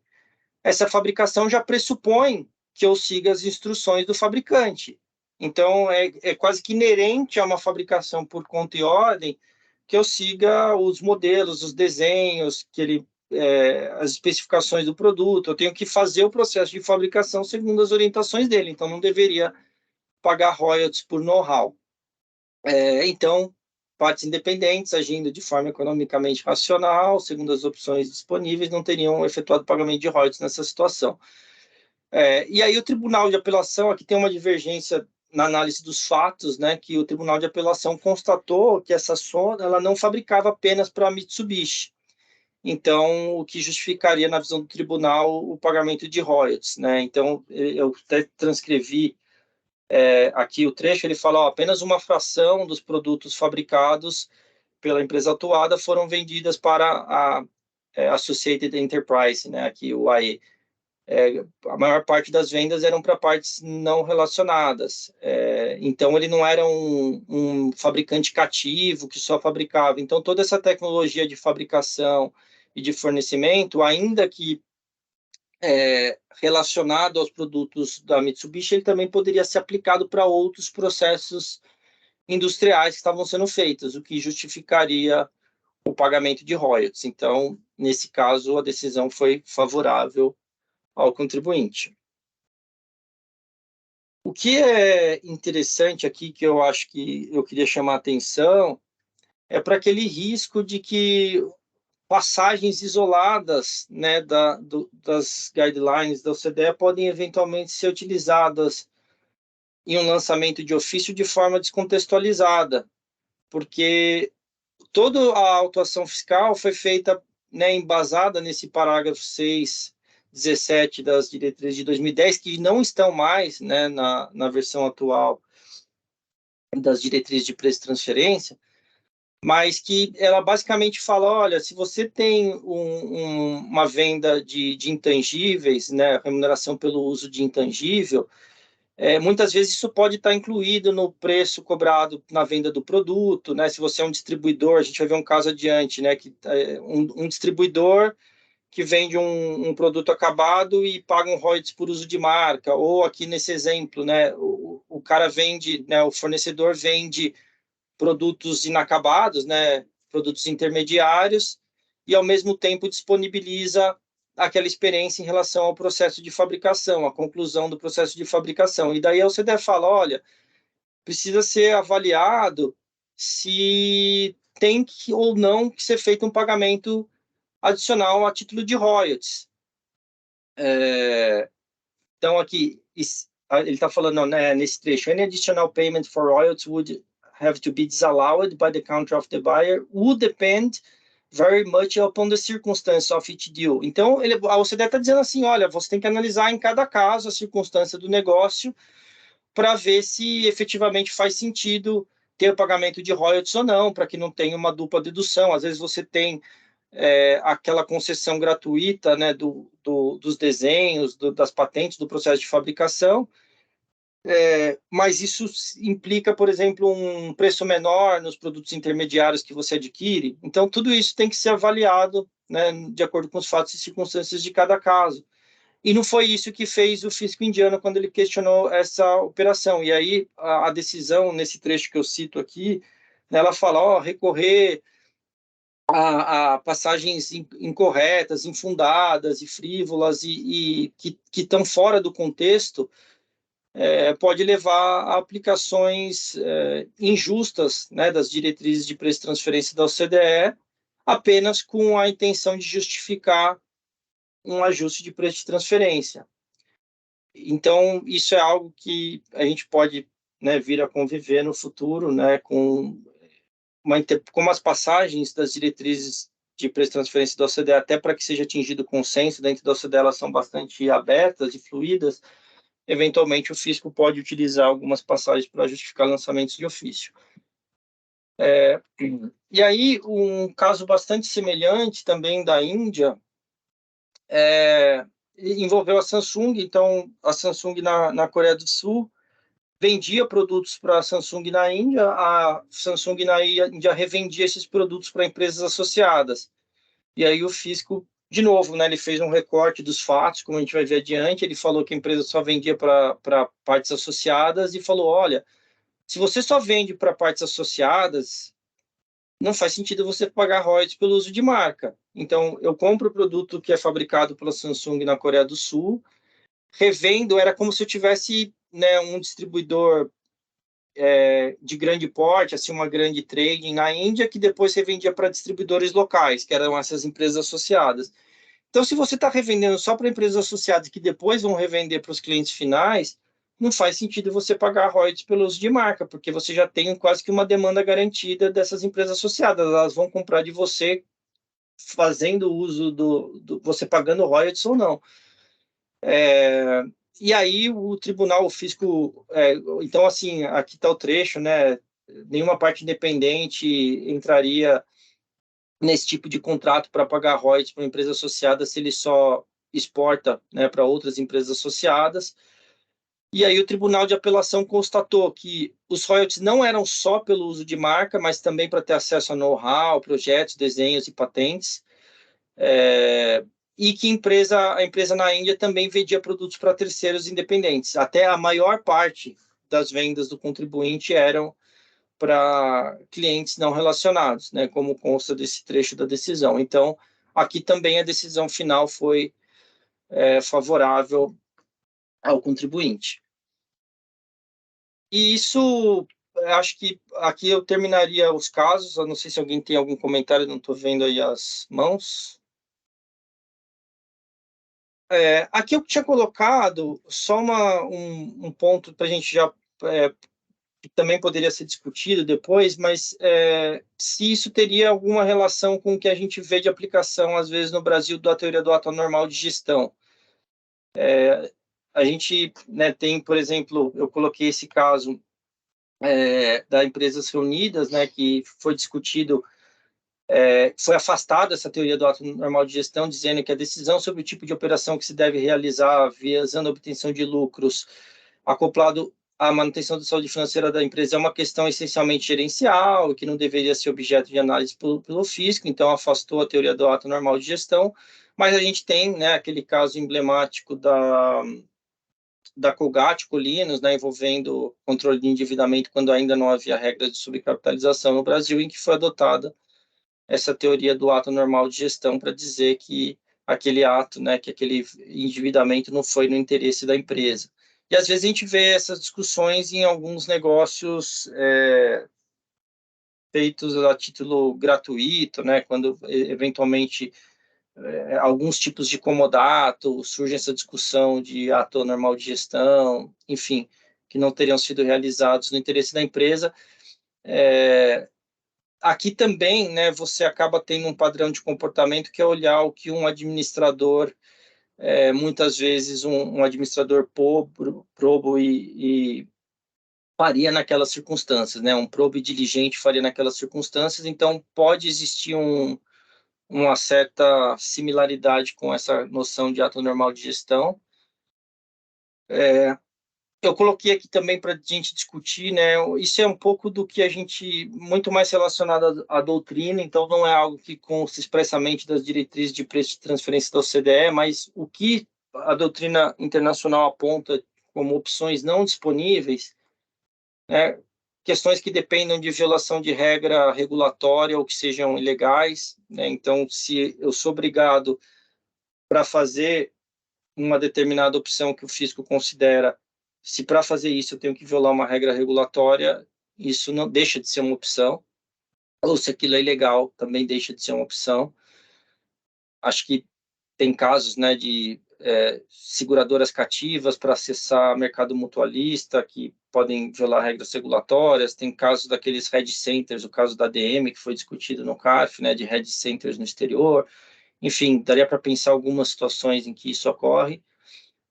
essa fabricação já pressupõe que eu siga as instruções do fabricante. Então, é quase que inerente a uma fabricação por conta e ordem que eu siga os modelos, os desenhos, as especificações do produto. Eu tenho que fazer o processo de fabricação segundo as orientações dele, então não deveria pagar royalties por know-how. Então, partes independentes, agindo de forma economicamente racional, segundo as opções disponíveis, não teriam efetuado pagamento de royalties nessa situação. E aí o Tribunal de Apelação, aqui tem uma divergência na análise dos fatos, né, que o Tribunal de Apelação constatou que essa sonda ela não fabricava apenas para a Mitsubishi. Então, o que justificaria, na visão do tribunal, o pagamento de royalties, né? Então, eu até transcrevi aqui o trecho, ele fala, apenas uma fração dos produtos fabricados pela empresa atuada foram vendidas para a Associated Enterprise, né, aqui o AE. A maior parte das vendas eram para partes não relacionadas. Então, ele não era um fabricante cativo que só fabricava. Então, toda essa tecnologia de fabricação e de fornecimento, ainda que relacionado aos produtos da Mitsubishi, ele também poderia ser aplicado para outros processos industriais que estavam sendo feitos, o que justificaria o pagamento de royalties. Então, nesse caso, a decisão foi favorável ao contribuinte. O que é interessante aqui, que eu acho que eu queria chamar a atenção, é para aquele risco de que passagens isoladas, né, das guidelines da OCDE podem eventualmente ser utilizadas em um lançamento de ofício de forma descontextualizada, porque toda a autuação fiscal foi feita, né, embasada nesse parágrafo 6.17 das diretrizes de 2010, que não estão mais, né, na versão atual das diretrizes de preço e transferência, mas que ela basicamente fala, olha, se você tem uma venda de intangíveis, né, remuneração pelo uso de intangível, muitas vezes isso pode estar incluído no preço cobrado na venda do produto, né? Se você é um distribuidor, a gente vai ver um caso adiante, né, que um distribuidor que vende um produto acabado e paga um royalties por uso de marca, ou aqui nesse exemplo, né, o cara vende, né, o fornecedor vende produtos inacabados, né, produtos intermediários, e ao mesmo tempo disponibiliza aquela experiência em relação ao processo de fabricação, a conclusão do processo de fabricação. E daí a OCDE fala, olha, precisa ser avaliado se tem que ou não que ser feito um pagamento adicional a título de royalties. Então, aqui, ele está falando, né, nesse trecho, any additional payment for royalties would have to be disallowed by the country of the buyer would depend very much upon the circumstance of each deal. Então, a OCDE está dizendo assim, olha, você tem que analisar em cada caso a circunstância do negócio para ver se efetivamente faz sentido ter o pagamento de royalties ou não, para que não tenha uma dupla dedução. Às vezes você tem aquela concessão gratuita, né, dos desenhos, das patentes, do processo de fabricação, mas isso implica, por exemplo, um preço menor nos produtos intermediários que você adquire. Então, tudo isso tem que ser avaliado, né, de acordo com os fatos e circunstâncias de cada caso. E não foi isso que fez o fisco indiano quando ele questionou essa operação. E aí, a decisão, nesse trecho que eu cito aqui, né, ela fala, recorrer a passagens incorretas, infundadas e frívolas e que estão fora do contexto, pode levar a aplicações injustas, né, das diretrizes de preço e transferência da OCDE, apenas com a intenção de justificar um ajuste de preço de transferência. Então, isso é algo que a gente pode, né, vir a conviver no futuro, né, como as passagens das diretrizes de preço de transferência da OCDE, até para que seja atingido consenso dentro da OCDE, elas são bastante abertas e fluídas. Eventualmente, o fisco pode utilizar algumas passagens para justificar lançamentos de ofício. E aí, um caso bastante semelhante também da Índia envolveu a Samsung. Então, a Samsung na Coreia do Sul vendia produtos para a Samsung na Índia, a Samsung na Índia revendia esses produtos para empresas associadas. E aí o fisco, de novo, né, ele fez um recorte dos fatos, como a gente vai ver adiante, ele falou que a empresa só vendia para partes associadas e falou, olha, se você só vende para partes associadas, não faz sentido você pagar royalties pelo uso de marca. Então, eu compro o produto que é fabricado pela Samsung na Coreia do Sul, revendo, era como se eu tivesse, né, um distribuidor de grande porte, assim, uma grande trading na Índia, que depois revendia para distribuidores locais, que eram essas empresas associadas. Então, se você está revendendo só para empresas associadas que depois vão revender para os clientes finais, não faz sentido você pagar royalties pelo uso de marca, porque você já tem quase que uma demanda garantida dessas empresas associadas. Elas vão comprar de você fazendo uso você pagando royalties ou não. E aí o tribunal, o fisco... então, assim, aqui está o trecho, né? Nenhuma parte independente entraria nesse tipo de contrato para pagar royalties para uma empresa associada se ele só exporta, né, para outras empresas associadas. E aí o Tribunal de Apelação constatou que os royalties não eram só pelo uso de marca, mas também para ter acesso a know-how, projetos, desenhos e patentes. E que a empresa na Índia também vendia produtos para terceiros independentes. Até a maior parte das vendas do contribuinte eram para clientes não relacionados, né, como consta desse trecho da decisão. Então, aqui também a decisão final foi favorável ao contribuinte. E isso, acho que aqui eu terminaria os casos. Eu não sei se alguém tem algum comentário, não estou vendo aí as mãos. Aqui eu tinha colocado só um ponto para a gente já... que também poderia ser discutido depois, mas se isso teria alguma relação com o que a gente vê de aplicação, às vezes, no Brasil, da teoria do ato anormal de gestão. A gente, né, tem, por exemplo, eu coloquei esse caso da Empresas Reunidas, né, que foi discutido, foi afastada essa teoria do ato normal de gestão, dizendo que a decisão sobre o tipo de operação que se deve realizar visando a obtenção de lucros acoplado à manutenção da saúde financeira da empresa é uma questão essencialmente gerencial e que não deveria ser objeto de análise pelo fisco, então afastou a teoria do ato normal de gestão. Mas a gente tem, né, aquele caso emblemático da Colgate Colinos, né, envolvendo controle de endividamento quando ainda não havia regras de subcapitalização no Brasil, em que foi adotada essa teoria do ato normal de gestão para dizer que aquele ato, né, que aquele endividamento não foi no interesse da empresa. E às vezes a gente vê essas discussões em alguns negócios feitos a título gratuito, né, quando eventualmente alguns tipos de comodato, surge essa discussão de ato normal de gestão, enfim, que não teriam sido realizados no interesse da empresa. Aqui também, né, você acaba tendo um padrão de comportamento que é olhar o que um administrador, muitas vezes um administrador probo e faria naquelas circunstâncias, né, um probo e diligente faria naquelas circunstâncias. Então, pode existir uma certa similaridade com essa noção de ato normal de gestão. Eu coloquei aqui também para a gente discutir, né? Isso é um pouco do que a gente, muito mais relacionado à doutrina, então não é algo que consta expressamente das diretrizes de preço de transferência da OCDE, mas o que a doutrina internacional aponta como opções não disponíveis, né? Questões que dependam de violação de regra regulatória ou que sejam ilegais, né? Então, se eu sou obrigado para fazer uma determinada opção que o fisco considera, se para fazer isso eu tenho que violar uma regra regulatória, isso não deixa de ser uma opção, ou se aquilo é ilegal, também deixa de ser uma opção. Acho que tem casos, né, de seguradoras cativas para acessar mercado mutualista, que podem violar regras regulatórias. Tem casos daqueles hedge centers, o caso da ADM, que foi discutido no CARF, né, de hedge centers no exterior. Enfim, daria para pensar algumas situações em que isso ocorre.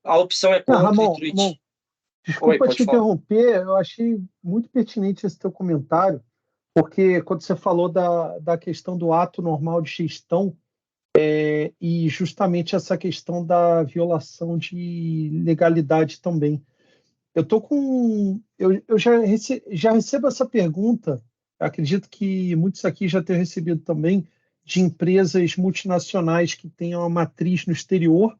A opção é contra... Ramon, desculpa te falar. interromper, eu achei muito pertinente esse teu comentário, porque quando você falou da questão do ato normal de gestão, e justamente essa questão da violação de legalidade também. Eu já recebo essa pergunta, acredito que muitos aqui já tenham recebido também, de empresas multinacionais que tenham uma matriz no exterior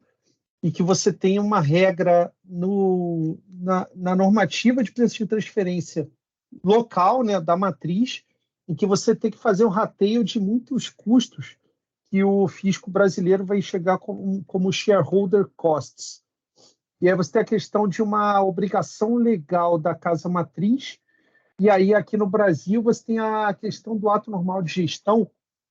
e que você tenha uma regra na normativa de preço de transferência local, né, da matriz, em que você tem que fazer um rateio de muitos custos que o fisco brasileiro vai chegar como shareholder costs. E aí você tem a questão de uma obrigação legal da casa matriz, e aí aqui no Brasil você tem a questão do ato normal de gestão,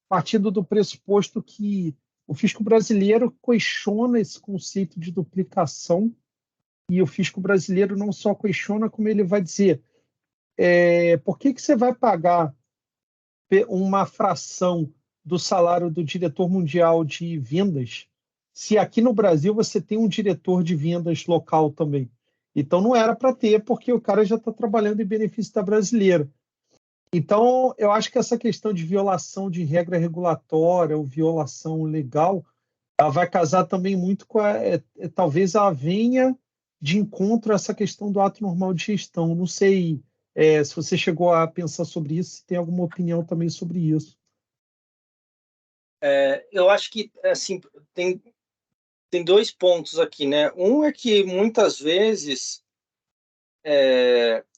partindo do pressuposto que o fisco brasileiro questiona esse conceito de duplicação, e o fisco brasileiro não só questiona, como ele vai dizer, por que você vai pagar uma fração do salário do diretor mundial de vendas, se aqui no Brasil você tem um diretor de vendas local também? Então não era para ter, porque o cara já está trabalhando em benefício da brasileira. Então, eu acho que essa questão de violação de regra regulatória ou violação legal, ela vai casar também muito com talvez ela venha de encontro a essa questão do ato normal de gestão. Não sei se você chegou a pensar sobre isso, se tem alguma opinião também sobre isso. Eu acho que assim tem dois pontos aqui, né? Um é que muitas vezes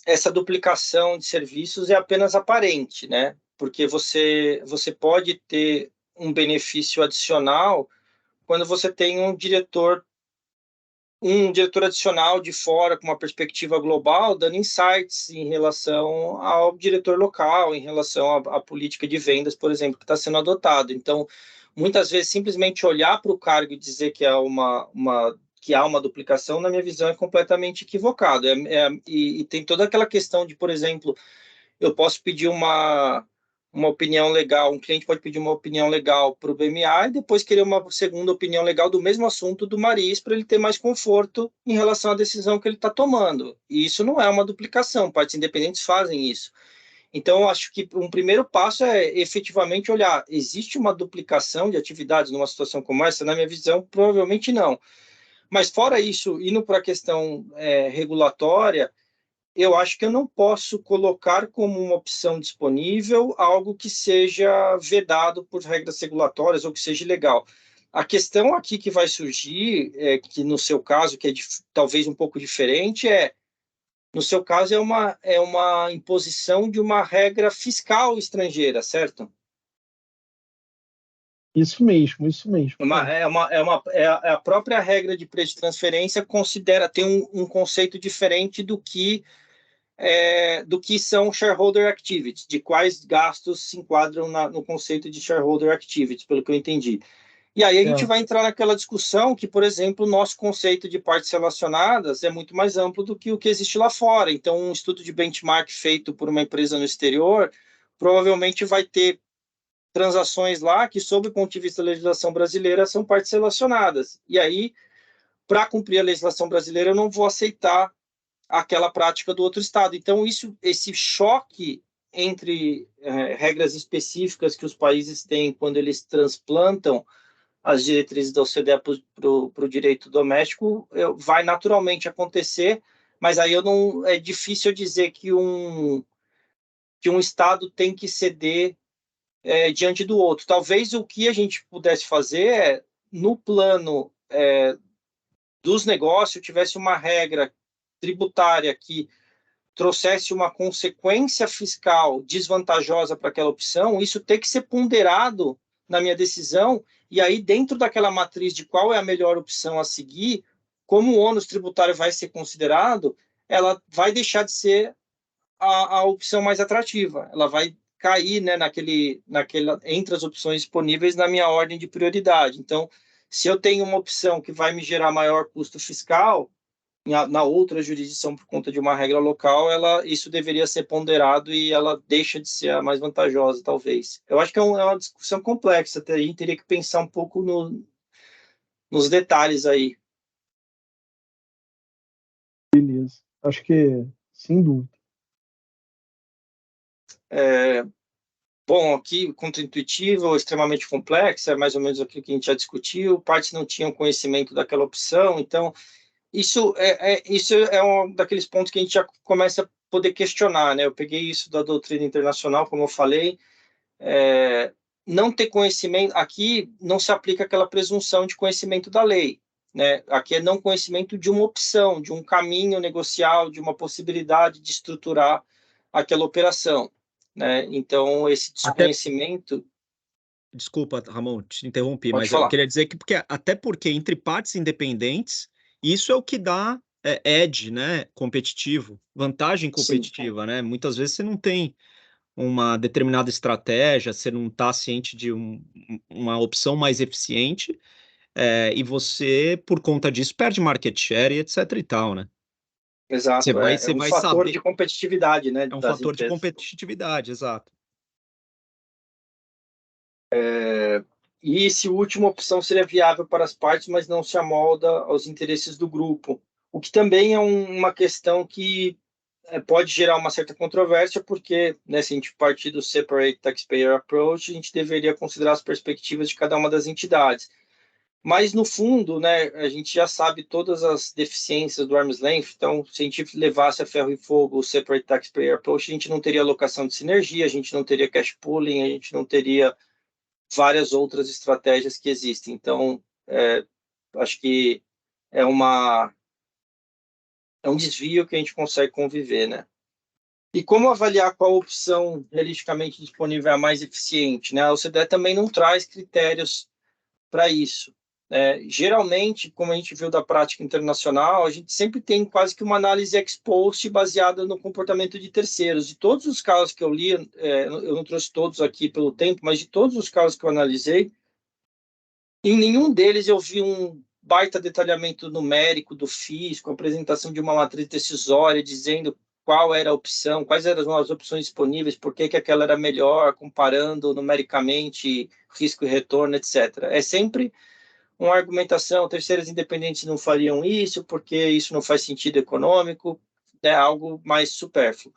essa duplicação de serviços é apenas aparente, né? Porque você pode ter um benefício adicional quando você tem um diretor adicional de fora com uma perspectiva global, dando insights em relação ao diretor local, em relação à política de vendas, por exemplo, que está sendo adotado. Então, muitas vezes, simplesmente olhar para o cargo e dizer que há uma duplicação, na minha visão, é completamente equivocado. E tem toda aquela questão de, por exemplo, eu posso pedir uma opinião legal, um cliente pode pedir uma opinião legal para o BMA e depois querer uma segunda opinião legal do mesmo assunto do Maris para ele ter mais conforto em relação à decisão que ele está tomando. E isso não é uma duplicação, partes independentes fazem isso. Então, eu acho que um primeiro passo é efetivamente olhar, existe uma duplicação de atividades numa situação como essa? Na minha visão, provavelmente não. Mas fora isso, indo para a questão regulatória, eu acho que eu não posso colocar como uma opção disponível algo que seja vedado por regras regulatórias ou que seja ilegal. A questão aqui que vai surgir, que no seu caso, que é talvez um pouco diferente, no seu caso, é uma imposição de uma regra fiscal estrangeira, certo? Isso mesmo, isso mesmo. A própria regra de preço de transferência tem um conceito diferente do que são shareholder activities, de quais gastos se enquadram no conceito de shareholder activities, pelo que eu entendi. E aí a gente vai entrar naquela discussão que, por exemplo, o nosso conceito de partes relacionadas é muito mais amplo do que o que existe lá fora. Então, um estudo de benchmark feito por uma empresa no exterior provavelmente vai ter transações lá que, sob o ponto de vista da legislação brasileira, são partes relacionadas. E aí, para cumprir a legislação brasileira, eu não vou aceitar aquela prática do outro estado. Então, esse choque entre regras específicas que os países têm quando eles transplantam as diretrizes da OCDE para o direito doméstico vai naturalmente acontecer, mas aí é difícil dizer que um estado tem que ceder diante do outro. Talvez o que a gente pudesse fazer no plano dos negócios, tivesse uma regra tributária que trouxesse uma consequência fiscal desvantajosa para aquela opção, isso tem que ser ponderado na minha decisão, e aí dentro daquela matriz de qual é a melhor opção a seguir, como o ônus tributário vai ser considerado, ela vai deixar de ser a opção mais atrativa, ela vai cair, né, entre as opções disponíveis na minha ordem de prioridade. Então, se eu tenho uma opção que vai me gerar maior custo fiscal, na outra jurisdição por conta de uma regra local, isso deveria ser ponderado e ela deixa de ser a mais vantajosa, talvez. Eu acho que é uma discussão complexa, a gente teria que pensar um pouco nos detalhes aí. Beleza, acho que sem dúvida. Bom, aqui, contra-intuitivo, extremamente complexo, é mais ou menos aquilo que a gente já discutiu, partes não tinham conhecimento daquela opção, então isso é um daqueles pontos que a gente já começa a poder questionar, né? Eu peguei isso da doutrina internacional, como eu falei, não ter conhecimento, aqui não se aplica aquela presunção de conhecimento da lei, né? Aqui é não conhecimento de uma opção, de um caminho negocial, de uma possibilidade de estruturar aquela operação. né? Então, esse desconhecimento... Desculpa, Ramon, te interrompi, Pode mas falar. eu queria dizer que até porque entre partes independentes, isso é o que dá edge, né, competitivo, vantagem competitiva, né? Muitas vezes você não tem uma determinada estratégia, você não está ciente de uma opção mais eficiente, e você, por conta disso, perde market share e etc e tal, né? Exato, Você um vai fator saber. de competitividade, né, É um das fator de empresas. competitividade, exato. E se a última opção seria viável para as partes, mas não se amolda aos interesses do grupo. O que também é uma questão que pode gerar uma certa controvérsia, porque, né, se a gente partir do Separate Taxpayer Approach, a gente deveria considerar as perspectivas de cada uma das entidades. Mas, no fundo, né, a gente já sabe todas as deficiências do arm's length, então, se a gente levasse a ferro e fogo o Separate Taxpayer Approach, a gente não teria alocação de sinergia, a gente não teria cash pooling, a gente não teria várias outras estratégias que existem. Então, acho que é um desvio que a gente consegue conviver, né? E como avaliar qual opção realisticamente disponível é a mais eficiente, né? A OCDE também não traz critérios para isso. Geralmente, como a gente viu da prática internacional, a gente sempre tem quase que uma análise ex post baseada no comportamento de terceiros. De todos os casos que eu li, eu não trouxe todos aqui pelo tempo, mas de todos os casos que eu analisei, em nenhum deles eu vi um baita detalhamento numérico do FIS, com a apresentação de uma matriz decisória, dizendo qual era a opção, quais eram as opções disponíveis, por que aquela era melhor, comparando numericamente risco e retorno, etc. É sempre uma argumentação, terceiras independentes não fariam isso, porque isso não faz sentido econômico, é algo mais supérfluo.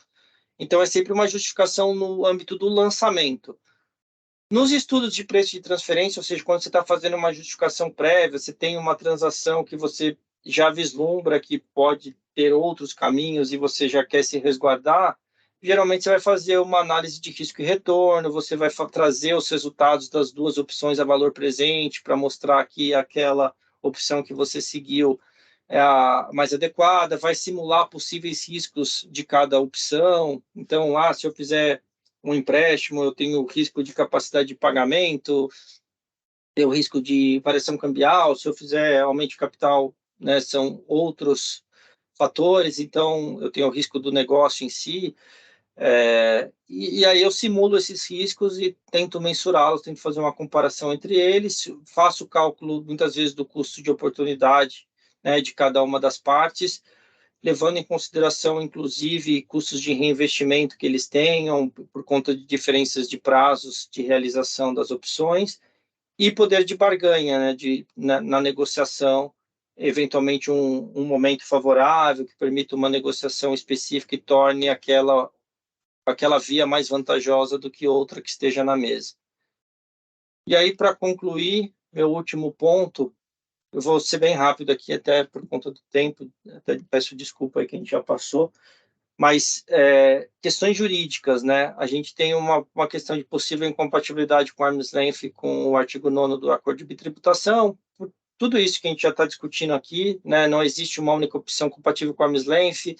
Então, é sempre uma justificação no âmbito do lançamento. Nos estudos de preço de transferência, ou seja, quando você está fazendo uma justificação prévia, você tem uma transação que você já vislumbra que pode ter outros caminhos e você já quer se resguardar, geralmente você vai fazer uma análise de risco e retorno, você vai trazer os resultados das duas opções a valor presente para mostrar que aquela opção que você seguiu é a mais adequada, vai simular possíveis riscos de cada opção. Então, se eu fizer um empréstimo, eu tenho risco de capacidade de pagamento, tenho risco de variação cambial, se eu fizer aumento de capital, né, são outros fatores, então eu tenho o risco do negócio em si, e aí eu simulo esses riscos e tento mensurá-los, tento fazer uma comparação entre eles, faço o cálculo, muitas vezes, do custo de oportunidade, né, de cada uma das partes, levando em consideração, inclusive, custos de reinvestimento que eles tenham, por conta de diferenças de prazos de realização das opções, e poder de barganha, né, na negociação, eventualmente um momento favorável, que permita uma negociação específica e torne aquela via mais vantajosa do que outra que esteja na mesa. E aí, para concluir, meu último ponto, eu vou ser bem rápido aqui, até por conta do tempo, até peço desculpa aí que a gente já passou, mas questões jurídicas, né? A gente tem uma questão de possível incompatibilidade com arm's length com o artigo 9º do Acordo de Bitributação, por tudo isso que a gente já está discutindo aqui, né? Não existe uma única opção compatível com arm's length,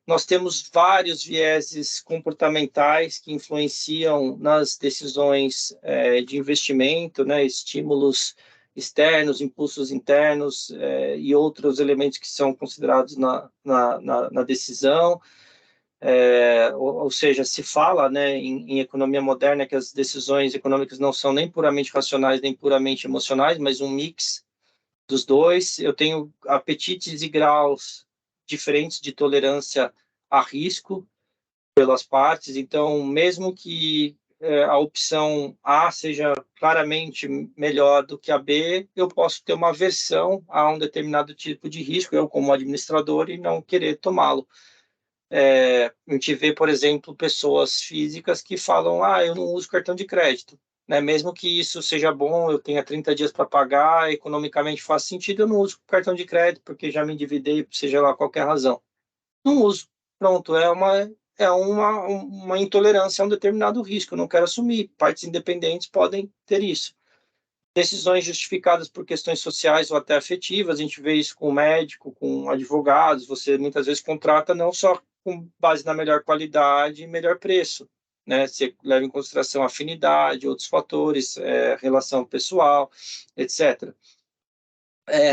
nós temos vários vieses comportamentais que influenciam nas decisões de investimento, né? Estímulos externos, impulsos internos e outros elementos que são considerados na decisão. Ou seja, se fala, né, em economia moderna que as decisões econômicas não são nem puramente racionais nem puramente emocionais, mas um mix dos dois. Eu tenho apetites e graus diferentes de tolerância a risco pelas partes, então, mesmo que a opção A seja claramente melhor do que a B, eu posso ter uma aversão a um determinado tipo de risco, eu como administrador, e não querer tomá-lo. A gente vê, por exemplo, pessoas físicas que falam, eu não uso cartão de crédito, né? Mesmo que isso seja bom, eu tenha 30 dias para pagar, economicamente faz sentido, eu não uso cartão de crédito porque já me endividei, seja lá qualquer razão. Não uso. Pronto, é uma intolerância a um determinado risco, eu não quero assumir. Partes independentes podem ter isso. Decisões justificadas por questões sociais ou até afetivas, a gente vê isso com médico, com advogados, você muitas vezes contrata não só com base na melhor qualidade e melhor preço, né? Você leva em consideração afinidade, outros fatores, relação pessoal, etc.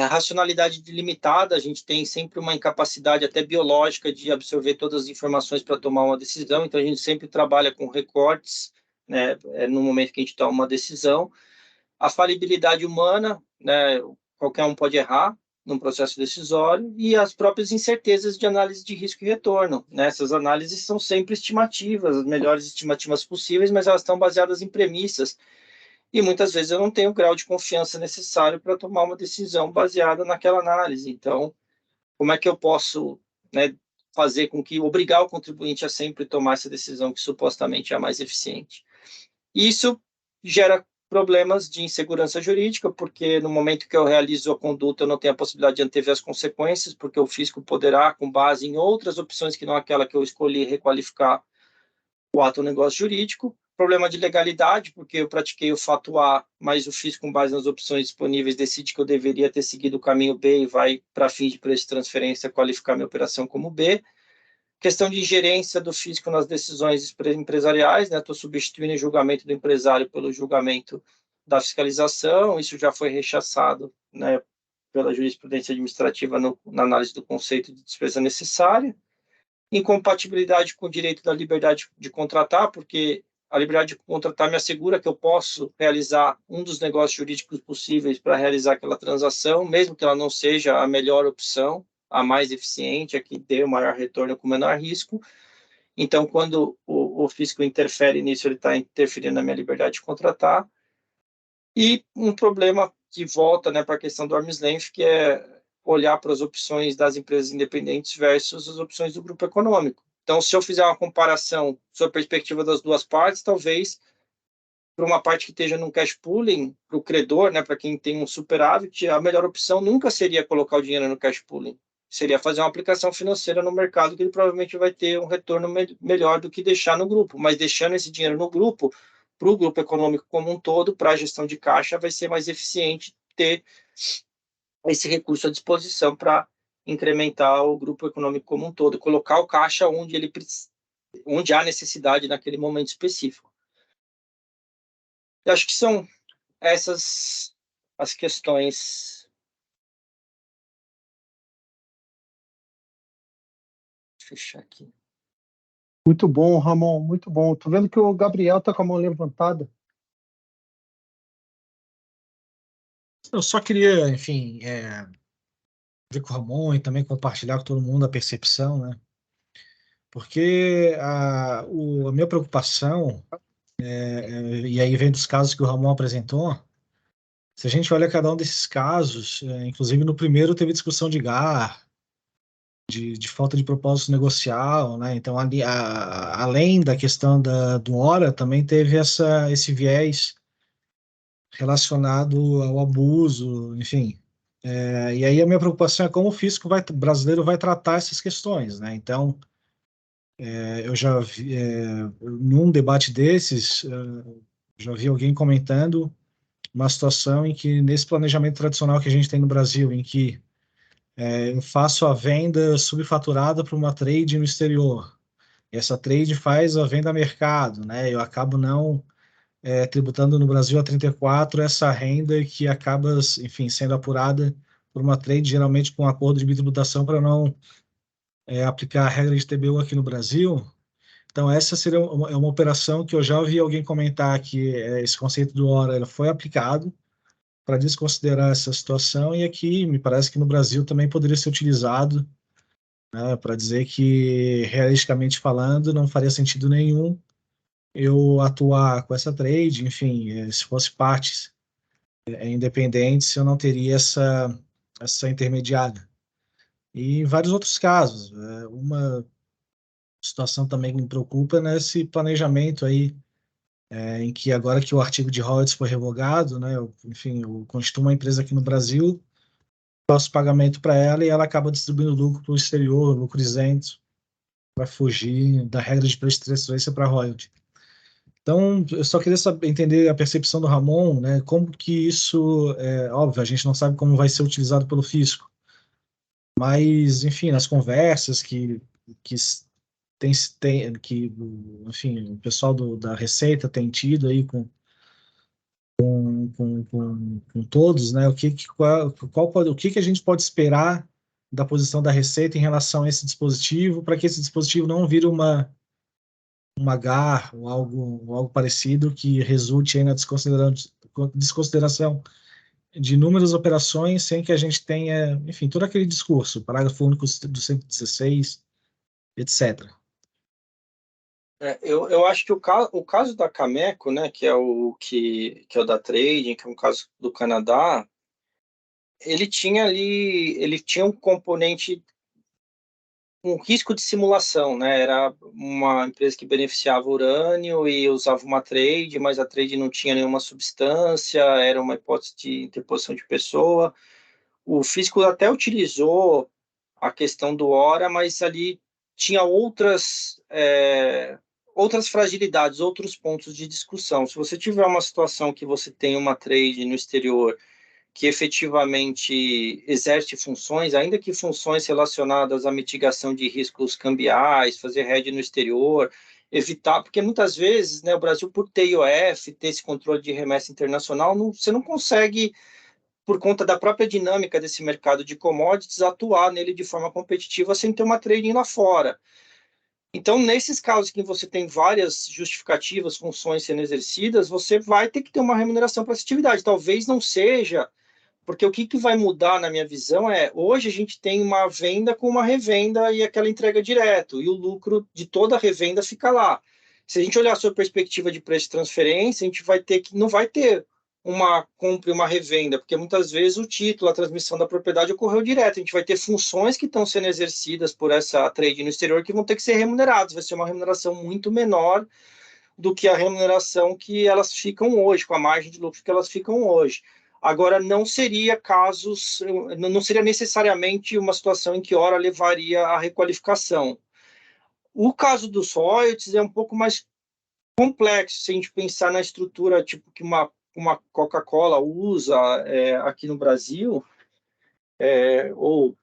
Racionalidade limitada, a gente tem sempre uma incapacidade até biológica de absorver todas as informações para tomar uma decisão, então a gente sempre trabalha com recortes, né, no momento que a gente toma uma decisão. A falibilidade humana, né, qualquer um pode errar num processo decisório, e as próprias incertezas de análise de risco e retorno, né? Essas análises são sempre estimativas, as melhores estimativas possíveis, mas elas estão baseadas em premissas, e muitas vezes eu não tenho o grau de confiança necessário para tomar uma decisão baseada naquela análise. Então, como é que eu posso, né, fazer com que obrigar o contribuinte a sempre tomar essa decisão que supostamente é a mais eficiente? Isso gera problemas de insegurança jurídica, porque no momento que eu realizo a conduta, eu não tenho a possibilidade de antever as consequências, porque o fisco poderá, com base em outras opções que não aquela que eu escolhi, requalificar o ato ou negócio jurídico. Problema de legalidade, porque eu pratiquei o fato A, mas o fisco, com base nas opções disponíveis, decide que eu deveria ter seguido o caminho B e vai, para fim de preço de transferência, qualificar minha operação como B. Questão de ingerência do fisco nas decisões empresariais, né? Estou substituindo o julgamento do empresário pelo julgamento da fiscalização, isso já foi rechaçado, né, pela jurisprudência administrativa na análise do conceito de despesa necessária. Incompatibilidade com o direito da liberdade de contratar, porque a liberdade de contratar me assegura que eu posso realizar um dos negócios jurídicos possíveis para realizar aquela transação, mesmo que ela não seja a melhor opção, a mais eficiente, a que dê o maior retorno com o menor risco. Então, quando o fisco interfere nisso, ele está interferindo na minha liberdade de contratar. E um problema que volta, né, para a questão do arm's length, que é olhar para as opções das empresas independentes versus as opções do grupo econômico. Então, se eu fizer uma comparação sob a perspectiva das duas partes, talvez, para uma parte que esteja num cash pooling, para o credor, né, para quem tem um superávit, a melhor opção nunca seria colocar o dinheiro no cash pooling. Seria fazer uma aplicação financeira no mercado, que ele provavelmente vai ter um retorno melhor do que deixar no grupo. Mas deixando esse dinheiro no grupo, para o grupo econômico como um todo, para a gestão de caixa, vai ser mais eficiente ter esse recurso à disposição para incrementar o grupo econômico como um todo, colocar o caixa onde há necessidade naquele momento específico. Eu acho que são essas as questões. Vou fechar aqui. Muito bom, Ramon, muito bom. Tô vendo que o Gabriel está com a mão levantada. Eu só queria, enfim, ver com o Ramon e também compartilhar com todo mundo a percepção, né? Porque a minha preocupação, e aí vem dos casos que o Ramon apresentou, se a gente olha cada um desses casos, inclusive no primeiro teve discussão de GAR, de falta de propósito negocial, né? Então, ali, além da questão do HORA, também teve esse viés relacionado ao abuso, enfim. E aí a minha preocupação é como o fisco brasileiro vai tratar essas questões, né? Então, eu já vi, num debate desses, já vi alguém comentando uma situação em que, nesse planejamento tradicional que a gente tem no Brasil, em que eu faço a venda subfaturada para uma trade no exterior, essa trade faz a venda a mercado, né? Eu acabo não tributando no Brasil a 34 essa renda que acaba, enfim, sendo apurada por uma trade, geralmente com acordo de bitributação para não aplicar a regra de TBU aqui no Brasil. Então, essa seria uma operação que eu já ouvi alguém comentar que esse conceito do HORA foi aplicado para desconsiderar essa situação, e aqui me parece que no Brasil também poderia ser utilizado, né, para dizer que, realisticamente falando, não faria sentido nenhum eu atuar com essa trade, enfim, se fosse partes independentes, eu não teria essa intermediária. E em vários outros casos. Uma situação também que me preocupa nesse planejamento aí, em que agora que o artigo de royalties foi revogado, né, enfim, eu constituo uma empresa aqui no Brasil, faço pagamento para ela e ela acaba distribuindo lucro para o exterior, lucro isento, para fugir da regra de preço de transferência para royalty. Então, eu só queria entender a percepção do Ramon, né, como que isso, óbvio, a gente não sabe como vai ser utilizado pelo fisco, mas, enfim, nas conversas que que, enfim, o pessoal da Receita tem tido aí com todos, né? O que a gente pode esperar da posição da Receita em relação a esse dispositivo, para que esse dispositivo não vire uma GAR ou algo parecido que resulte aí na desconsideração de inúmeras operações sem que a gente tenha, enfim, todo aquele discurso, parágrafo único do 116, etc. Eu acho que o caso da Cameco, né, que é o da Trading, que é um caso do Canadá, ele tinha um componente, um risco de simulação, né? Era uma empresa que beneficiava urânio e usava uma trade, mas a trade não tinha nenhuma substância, era uma hipótese de interposição de pessoa. O fisco até utilizou a questão do hora, mas ali tinha outras fragilidades, outros pontos de discussão. Se você tiver uma situação que você tem uma trade no exterior que efetivamente exerce funções, ainda que funções relacionadas à mitigação de riscos cambiais, fazer hedge no exterior, evitar, porque muitas vezes, né, o Brasil, por ter IOF, ter esse controle de remessa internacional, você não consegue, por conta da própria dinâmica desse mercado de commodities, atuar nele de forma competitiva sem ter uma trading lá fora. Então, nesses casos que você tem várias justificativas, funções sendo exercidas, você vai ter que ter uma remuneração para essa atividade. Talvez não seja, porque o que vai mudar, na minha visão, hoje a gente tem uma venda com uma revenda e aquela entrega direto, e o lucro de toda a revenda fica lá. Se a gente olhar a sua perspectiva de preço de transferência, a gente vai ter que, não vai ter uma compra e uma revenda, porque muitas vezes o título, a transmissão da propriedade ocorreu direto. A gente vai ter funções que estão sendo exercidas por essa trade no exterior que vão ter que ser remuneradas. Vai ser uma remuneração muito menor do que a remuneração que elas ficam hoje, com a margem de lucro que elas ficam hoje. Agora, não seria necessariamente uma situação em que hora levaria à requalificação. O caso dos royalties é um pouco mais complexo, se a gente pensar na estrutura tipo que uma Coca-Cola usa aqui no Brasil, ou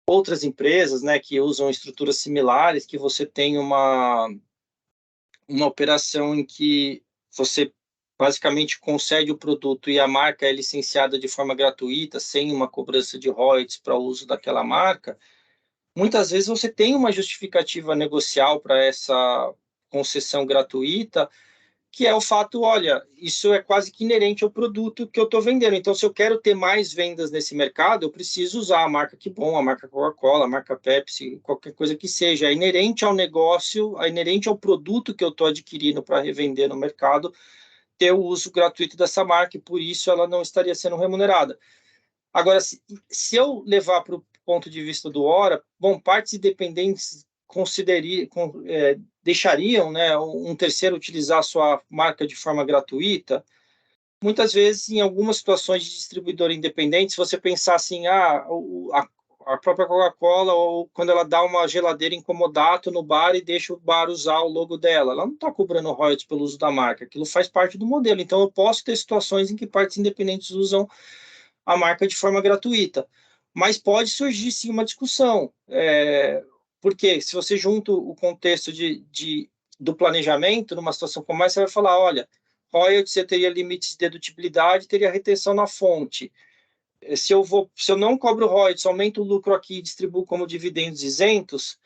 outras empresas, né, que usam estruturas similares, que você tem uma operação em que você basicamente concede o produto e a marca é licenciada de forma gratuita, sem uma cobrança de royalties para o uso daquela marca. Muitas vezes você tem uma justificativa negocial para essa concessão gratuita, que é o fato, olha, isso é quase que inerente ao produto que eu estou vendendo. Então, se eu quero ter mais vendas nesse mercado, eu preciso usar a marca Que Bom, a marca Coca-Cola, a marca Pepsi, qualquer coisa que seja. É inerente ao negócio, é inerente ao produto que eu estou adquirindo para revender no mercado, ter o uso gratuito dessa marca, e por isso ela não estaria sendo remunerada. Agora, se eu levar para o ponto de vista do Hora, bom, partes independentes deixariam, né, um terceiro utilizar a sua marca de forma gratuita. Muitas vezes, em algumas situações de distribuidor independente, se você pensar assim, a própria Coca-Cola, ou quando ela dá uma geladeira incomodato no bar e deixa o bar usar o logo dela, ela não está cobrando royalties pelo uso da marca, aquilo faz parte do modelo. Então, eu posso ter situações em que partes independentes usam a marca de forma gratuita. Mas pode surgir, sim, uma discussão. Porque se você junta o contexto do planejamento, numa situação como essa, você vai falar, olha, royalties, você teria limites de dedutibilidade, teria retenção na fonte. Se eu não cobro royalties, aumento o lucro aqui e distribuo como dividendos isentos,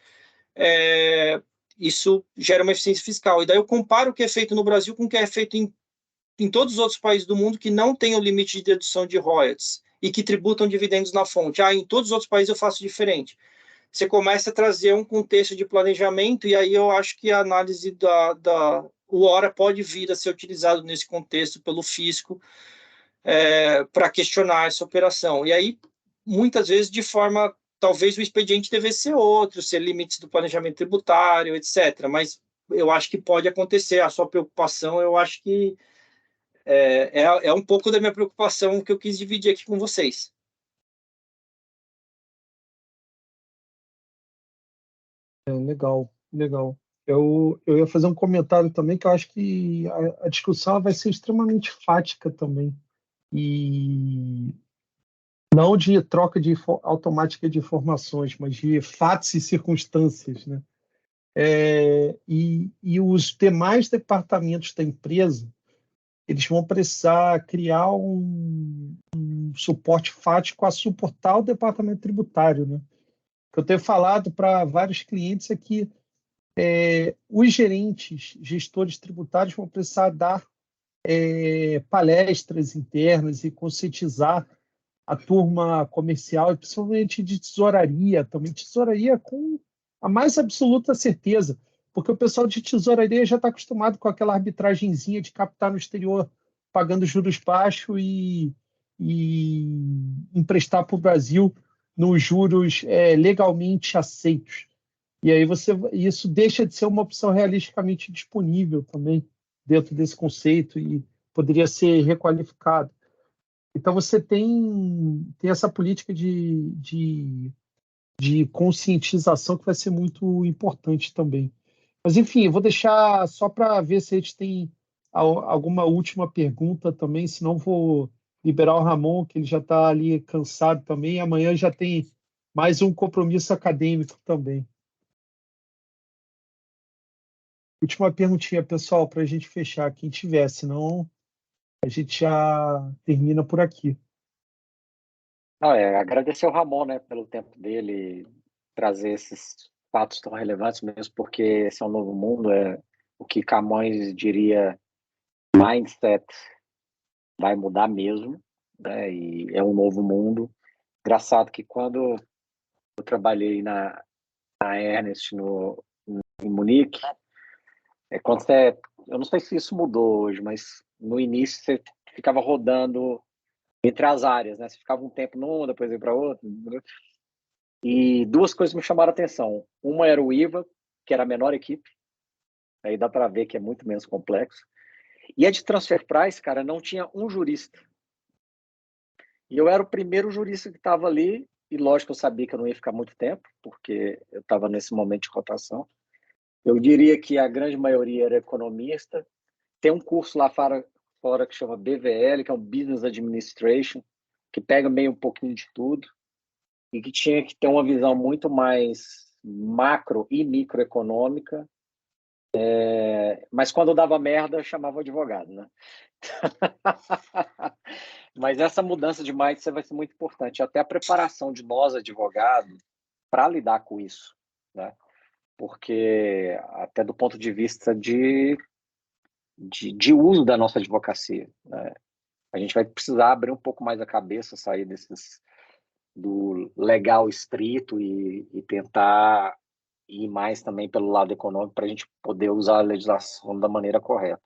isso gera uma eficiência fiscal. E daí eu comparo o que é feito no Brasil com o que é feito em todos os outros países do mundo que não têm o limite de dedução de royalties e que tributam dividendos na fonte. Em todos os outros países eu faço diferente. Você começa a trazer um contexto de planejamento, e aí eu acho que a análise o Hora pode vir a ser utilizado nesse contexto pelo fisco para questionar essa operação. E aí, muitas vezes, de forma, talvez o expediente devesse ser outro, ser limites do planejamento tributário, etc. Mas eu acho que pode acontecer. A sua preocupação, eu acho que é um pouco da minha preocupação que eu quis dividir aqui com vocês. Legal, legal. Eu ia fazer um comentário também, que eu acho que a discussão vai ser extremamente fática também. E não de troca automática de informações, mas de fatos e circunstâncias, né? e os demais departamentos da empresa, eles vão precisar criar um suporte fático a suportar o departamento tributário, né? O que eu tenho falado para vários clientes é que os gerentes, gestores tributários vão precisar dar palestras internas e conscientizar a turma comercial, e principalmente de tesouraria, também tesouraria com a mais absoluta certeza, porque o pessoal de tesouraria já está acostumado com aquela arbitragenzinha de captar no exterior, pagando juros baixos e emprestar para o Brasil nos juros legalmente aceitos. E aí isso deixa de ser uma opção realisticamente disponível também dentro desse conceito e poderia ser requalificado. Então, você tem essa política de conscientização que vai ser muito importante também. Mas, enfim, eu vou deixar só para ver se a gente tem alguma última pergunta também, senão vou liberar o Ramon, que ele já está ali cansado também, e amanhã já tem mais um compromisso acadêmico também. Última perguntinha, pessoal, para a gente fechar, quem tiver, senão a gente já termina por aqui. Agradecer ao Ramon, né, pelo tempo dele, trazer esses fatos tão relevantes, mesmo porque esse é um novo mundo, o que Camões diria, mindset vai mudar mesmo, né, e é um novo mundo. Engraçado que quando eu trabalhei na Ernst em Munique, quando eu não sei se isso mudou hoje, mas no início você ficava rodando entre as áreas, né? Você ficava um tempo numa, depois ia para outra. E duas coisas me chamaram a atenção. Uma era o IVA, que era a menor equipe. Aí dá para ver que é muito menos complexo. E a de transfer price, cara, não tinha um jurista. E eu era o primeiro jurista que estava ali. E lógico, eu sabia que eu não ia ficar muito tempo, porque eu estava nesse momento de rotação. Eu diria que a grande maioria era economista. Tem um curso lá fora que chama BVL, que é um Business Administration, que pega meio um pouquinho de tudo e que tinha que ter uma visão muito mais macro e microeconômica, mas quando dava merda, chamava o advogado, né? Mas essa mudança de mindset vai ser muito importante, até a preparação de nós, advogados, para lidar com isso, né? Porque até do ponto de vista de uso da nossa advocacia, né? A gente vai precisar abrir um pouco mais a cabeça, sair do legal estrito e tentar ir mais também pelo lado econômico para a gente poder usar a legislação da maneira correta.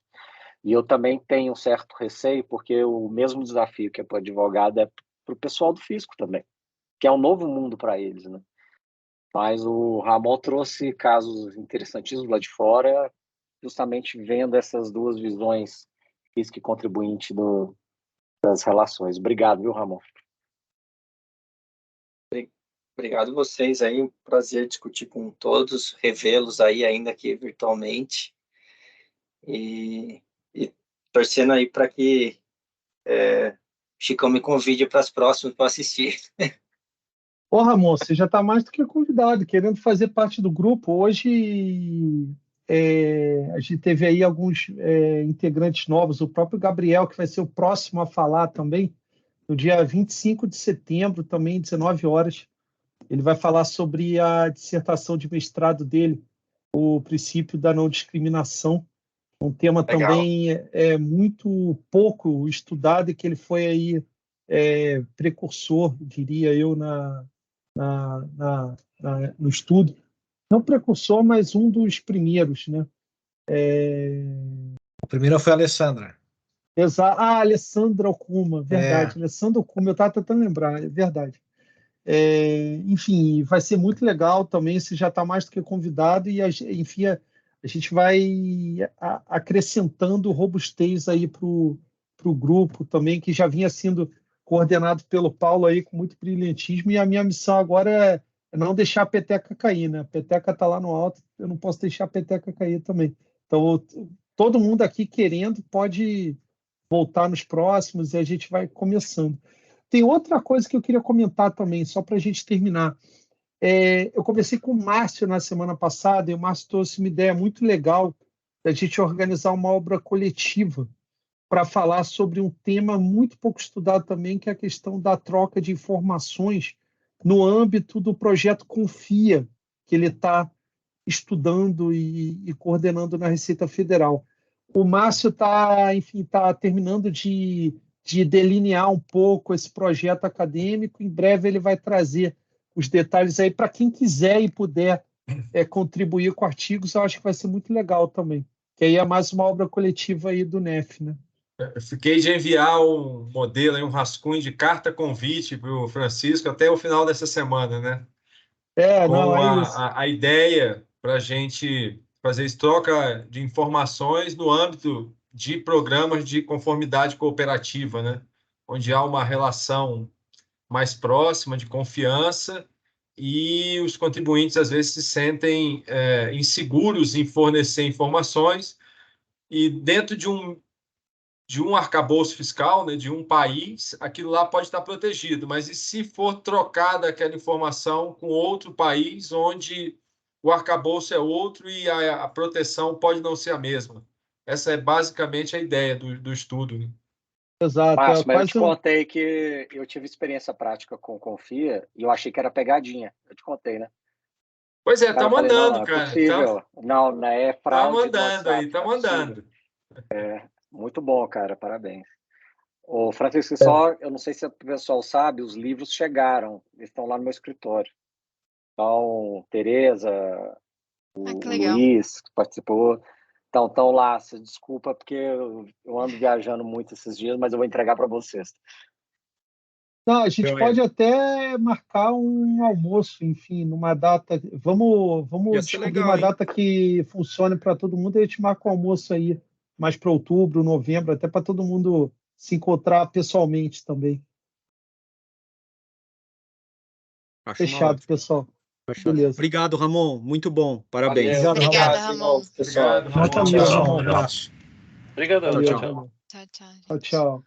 E eu também tenho um certo receio, porque o mesmo desafio que é para o advogado é para o pessoal do fisco também, que é um novo mundo para eles, né? Mas o Ramon trouxe casos interessantíssimos lá de fora, justamente vendo essas duas visões fisco e contribuinte das relações. Obrigado, viu, Ramon? Obrigado vocês aí, um prazer discutir com todos, revê-los aí ainda aqui virtualmente e torcendo aí para que Chicão me convide para as próximas para assistir. Ô, Ramon, você já está mais do que convidado, querendo fazer parte do grupo. Hoje a gente teve aí alguns integrantes novos, o próprio Gabriel, que vai ser o próximo a falar também, no dia 25 de setembro, também, 19 horas. Ele vai falar sobre a dissertação de mestrado dele, o princípio da não discriminação. Um tema Legal. Também muito pouco estudado e que ele foi aí precursor, diria eu, no estudo. Não precursor, mas um dos primeiros, né? O primeiro foi a Alessandra. Alessandra Okuma, verdade. Alessandra Okuma, eu estava tentando lembrar, é verdade. Enfim, vai ser muito legal também, você já está mais do que convidado e, enfim, a gente vai acrescentando robustez aí para o grupo também, que já vinha sendo coordenado pelo Paulo aí com muito brilhantismo, e a minha missão agora é não deixar a peteca cair, né? A peteca está lá no alto, eu não posso deixar a peteca cair também. Então, todo mundo aqui querendo pode voltar nos próximos e a gente vai começando. Tem outra coisa que eu queria comentar também, só para a gente terminar. Eu conversei com o Márcio na semana passada, e o Márcio trouxe uma ideia muito legal da gente organizar uma obra coletiva para falar sobre um tema muito pouco estudado também, que é a questão da troca de informações no âmbito do projeto Confia, que ele está estudando e coordenando na Receita Federal. O Márcio está terminando de delinear um pouco esse projeto acadêmico. Em breve ele vai trazer os detalhes aí para quem quiser e puder contribuir com artigos. Eu acho que vai ser muito legal também. Que aí é mais uma obra coletiva aí do NEF, né? Eu fiquei de enviar um modelo, um rascunho de carta convite para o Francisco até o final dessa semana, né? Com a ideia para a gente fazer essa troca de informações no âmbito de programas de conformidade cooperativa, né? Onde há uma relação mais próxima, de confiança, e os contribuintes às vezes se sentem inseguros em fornecer informações, e dentro de um arcabouço fiscal, né, de um país, aquilo lá pode estar protegido, mas e se for trocada aquela informação com outro país onde o arcabouço é outro e a proteção pode não ser a mesma? Essa é basicamente a ideia do estudo, né? Exato. Márcio, mas eu te contei que eu tive experiência prática com Confia e eu achei que era pegadinha. Eu te contei, né? Pois é, tá mandando, não, cara. É possível. Não, é fraude. Tá mandando aí, tá mandando. Muito bom, cara, parabéns. Ô, Francisco, só, eu não sei se o pessoal sabe, os livros chegaram, estão lá no meu escritório. Então, Tereza, o Luiz, que participou, estão lá. Desculpa, porque eu ando viajando muito esses dias, mas eu vou entregar para vocês. Não, a gente pode até marcar um almoço, enfim, numa data. Vamos descobrir legal, uma data que funcione para todo mundo, e a gente marca um almoço aí, mais para outubro, novembro, até para todo mundo se encontrar pessoalmente também. Fechado, pessoal. Beleza. Obrigado, Ramon. Muito bom. Parabéns. Obrigada, Ramon. Obrigado, Ramon. Tchau. Um abraço. Obrigado. Tchau. Tchau.